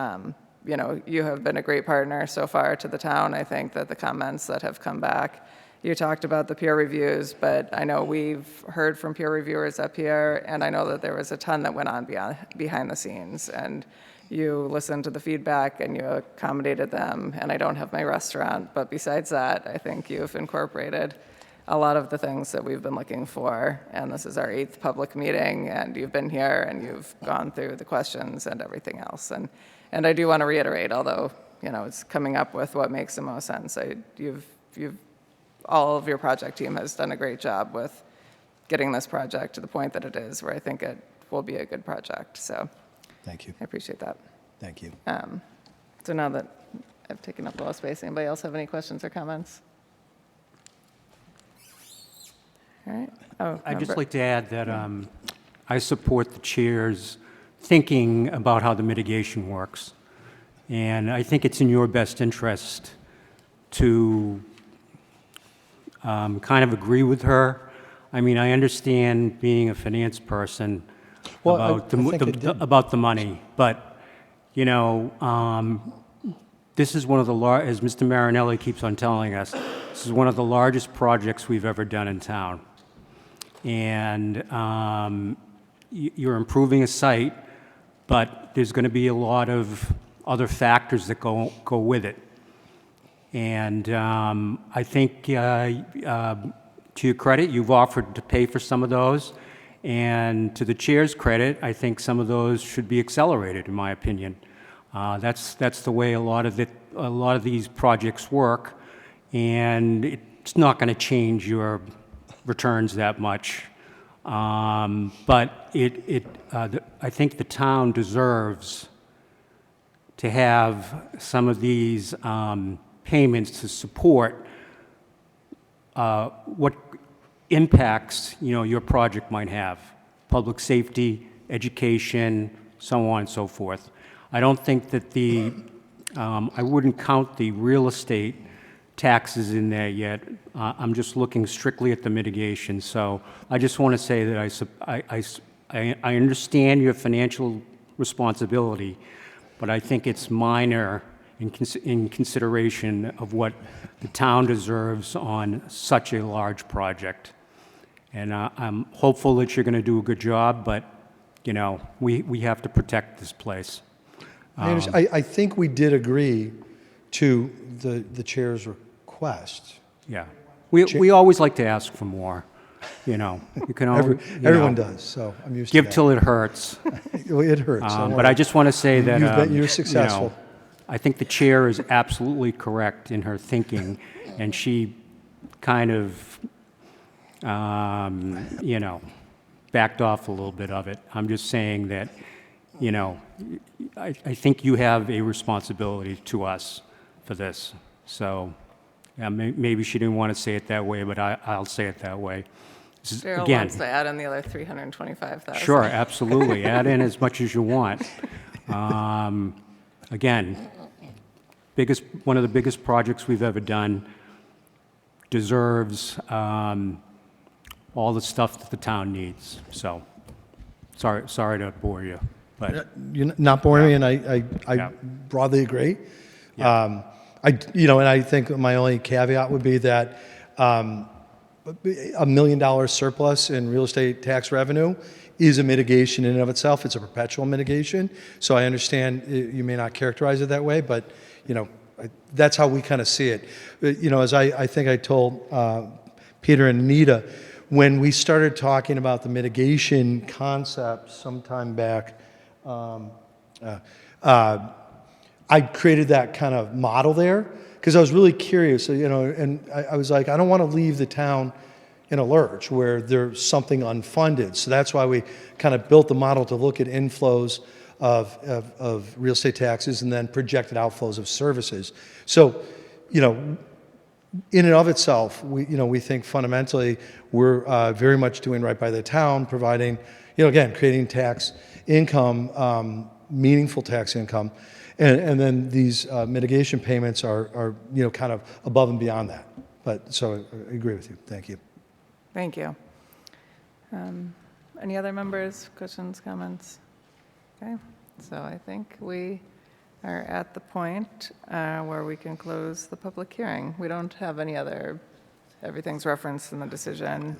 you have been a great partner so far to the town. I think that the comments that have come back, you talked about the peer reviews, but I know we've heard from peer reviewers up here, and I know that there was a ton that went on behind the scenes, and you listened to the feedback and you accommodated them. And I don't have my restaurant, but besides that, I think you've incorporated a lot of the things that we've been looking for. And this is our 8th public meeting, and you've been here and you've gone through the questions and everything else. And I do want to reiterate, although it's coming up with what makes the most sense. All of your project team has done a great job with getting this project to the point that it is, where I think it will be a good project. So thank you. I appreciate that. Thank you. So now that I've taken up a lot of space, anybody else have any questions or comments? All right. I'd just like to add that I support the chair's thinking about how the mitigation works. And I think it's in your best interest to kind of agree with her. I mean, I understand being a finance person about the money, but this is one of the as Mr. Marinelli keeps on telling us, this is one of the largest projects we've ever done in town, and you're improving a site, but there's going to be a lot of other factors that go with it. And I think, to your credit, you've offered to pay for some of those. And to the chair's credit, I think some of those should be accelerated, in my opinion. That's the way a lot of these projects work, and it's not going to change your returns that much. But I think the town deserves to have some of these payments to support what impacts your project might have: public safety, education, so on and so forth. I don't think that I wouldn't count the real estate taxes in there yet. I'm just looking strictly at the mitigation. So I just want to say that I understand your financial responsibility, but I think it's minor in consideration of what the town deserves on such a large project. And I'm hopeful that you're going to do a good job, but we have to protect this place. I think we did agree to the chair's request. Yeah, we always like to ask for more. You can always, everyone does, so I'm used to give that. till it hurts. It hurts. But I just want to say that you're successful. I think the chair is absolutely correct in her thinking, and she kind of, backed off a little bit of it. I'm just saying that, I think you have a responsibility to us for this. So maybe she didn't want to say it that way, but I'll say it that way. Daryl wants to add in the other $325,000. Sure, absolutely. Add in as much as you want. Again, one of the biggest projects we've ever done, deserves all the stuff that the town needs. So, sorry to bore you, but You're not boring me, and I broadly agree. Yeah. And I think my only caveat would be that $1 million surplus in real estate tax revenue is a mitigation in and of itself. It's a perpetual mitigation. So I understand you may not characterize it that way, but that's how we kind of see it. As I think I told Peter and Anita, when we started talking about the mitigation concept sometime back, I created that kind of model there because I was really curious, and I was like, I don't want to leave the town in a lurch where there's something unfunded. So that's why we kind of built the model to look at inflows of real estate taxes and then projected outflows of services. So, in and of itself, we think fundamentally we're very much doing right by the town, providing, again, creating tax income, meaningful tax income, and then these mitigation payments are kind of above and beyond that. But so I agree with you. Thank you. Thank you. Any other members, questions, comments? Okay, so I think we are at the point where we can close the public hearing. We don't have any other, everything's referenced in the decision.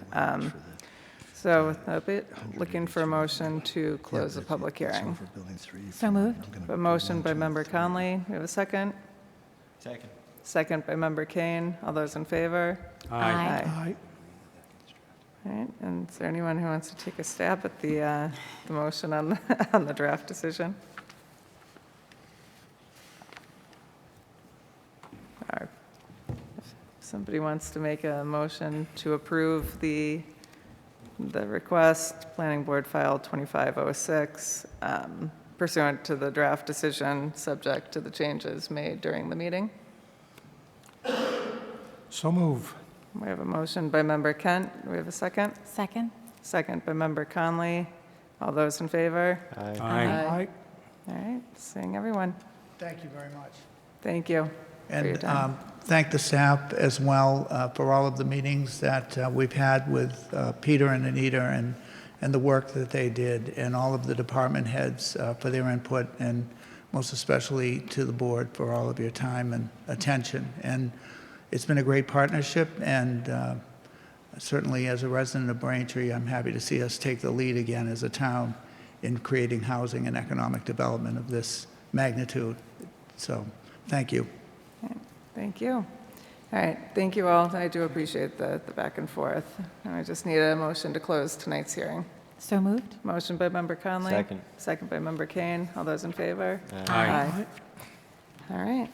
So with that bit, looking for a motion to close the public hearing. So moved. A motion by Member Conley. We have a second. Second. Second by Member Kane. All those in favor? Aye. Aye. All right, and is there anyone who wants to take a stab at the motion on, on the draft decision? If somebody wants to make a motion to approve the request, Planning Board File 2506, pursuant to the draft decision, subject to the changes made during the meeting. So move. We have a motion by Member Kent. Do we have a second? Second? Second by Member Conley. All those in favor? Aye. Aye. All right, seeing everyone. Thank you very much. Thank you for your And time. thank the staff as well for all of the meetings that we've had with Peter and Anita and the work that they did, and all of the department heads for their input, and most especially to the board for all of your time and attention. And it's been a great partnership, and certainly as a resident of Braintree, I'm happy to see us take the lead again as a town in creating housing and economic development of this magnitude. So, thank you. Thank you. All right, thank you all. I do appreciate the back and forth. And I just need a motion to close tonight's hearing. So moved. Motion by Member Conley. Second. Second by Member Kane. All those in favor? Aye. All right.